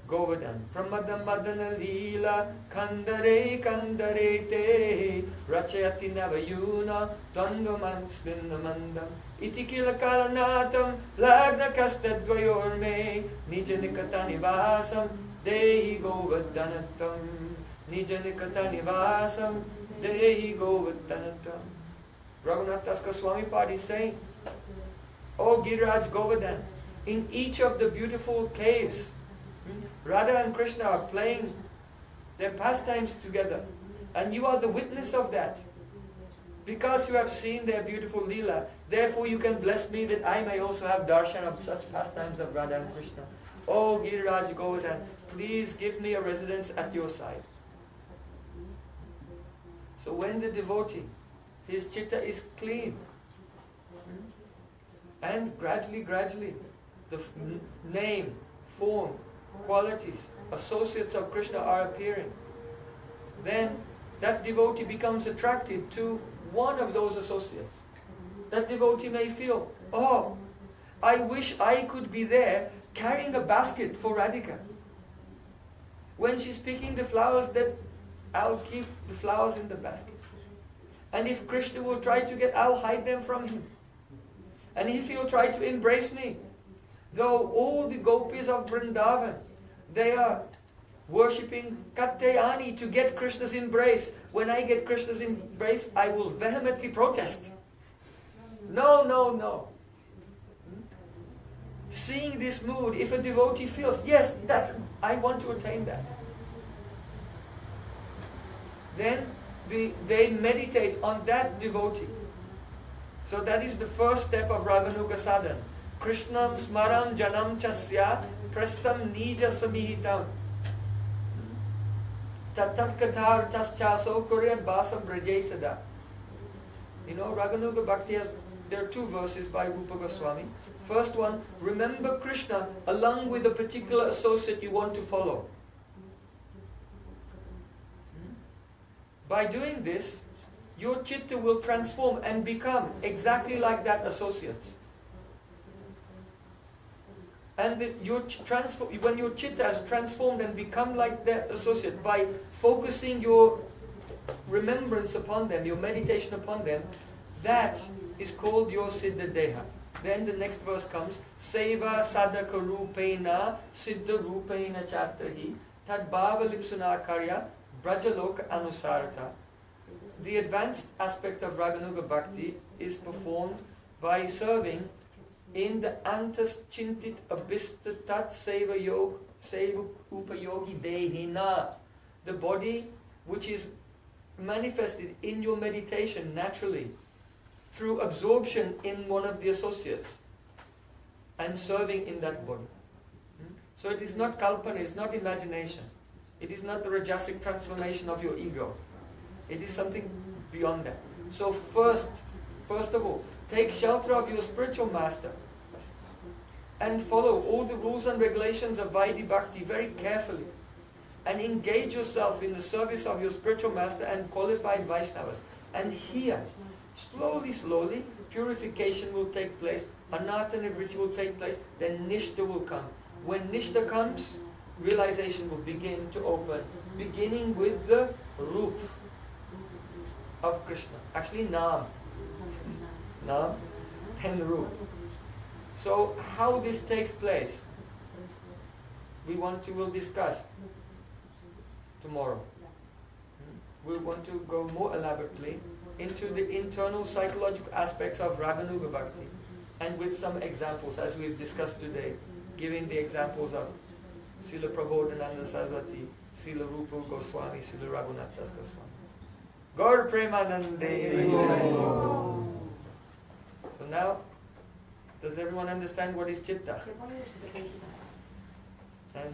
A: Govardhan. Pramadam madana leela kandare kandare te rachayati navayuna dandaman spindamandam iti kila kalanatam lagna kastadvayorme nija nikata nivasam dehi govardhanatam nija nikata nivasam dehi govardhanatam. Raghunath Das Goswami Pad is saying, O Giriraj Govardhan, in each of the beautiful caves, Radha and Krishna are playing their pastimes together, and you are the witness of that. Because you have seen their beautiful Leela, therefore you can bless me that I may also have darshan of such pastimes of Radha and Krishna. O Giriraj Govardhan, please give me a residence at your side. So when the devotee, his chitta is clean, and gradually, the name, form, qualities, associates of Krishna are appearing, then that devotee becomes attracted to one of those associates. That devotee may feel, oh, I wish I could be there carrying a basket for Radhika. When she's picking the flowers, that I'll keep the flowers in the basket. And if Krishna will try to get, I'll hide them from him. And if he'll try to embrace me, though all the gopis of Vrindavan, they are worshipping Katyayani to get Krishna's embrace. When I get Krishna's embrace, I will vehemently protest. No, no, no. Seeing this mood, if a devotee feels, yes, I want to attain that, then they meditate on that devotee. So that is the first step of Raganuga sadhana. Krishnam smaram janam chasya prastam nija samihitam tatat kathar taschaso koryat basam brajay sada. You know, Raganuga Bhakti has, there are two verses by Rupa Goswami. First one, remember Krishna along with a particular associate you want to follow. By doing this, your chitta will transform and become exactly like that associate. And when your chitta has transformed and become like that associate, by focusing your remembrance upon them, your meditation upon them, that is called your Siddha Deha. Then the next verse comes, Seva sadaka rupena siddha rupena chatrahi tad bhava lipsuna karya brajaloka anusarata. The advanced aspect of Raganuga Bhakti is performed by serving in the antas chintit abhista tat seva yog seva upayogi dehina, the body which is manifested in your meditation naturally through absorption in one of the associates and serving in that body. So it is not kalpana, it is not imagination. It is not the rajasic transformation of your ego. It is something beyond that. So first of all, take shelter of your spiritual master and follow all the rules and regulations of Vaidhi Bhakti very carefully, and engage yourself in the service of your spiritual master and qualified Vaishnavas. And here, slowly, purification will take place, anartha ritual will take place, then Nishta will come. When Nishta comes, realization will begin to open, beginning with the Roop of Krishna. Actually, Naam and Roop. So how this takes place, we'll discuss tomorrow. We want to go more elaborately into the internal psychological aspects of Raganuga Bhakti, and with some examples as we've discussed today, giving the examples of Srila Prabodhananda Saraswati, Srila Rupa Goswami, Srila Raghunath Das Goswami. Gaur Premanande. So now, does everyone understand what is Chitta? And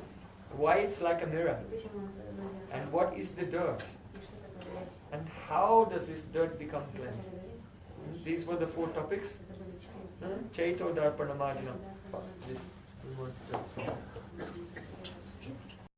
A: why it's like a mirror? And what is the dirt? And how does this dirt become cleansed? These were the 4 topics. Chaito Darpanamadina. This we want to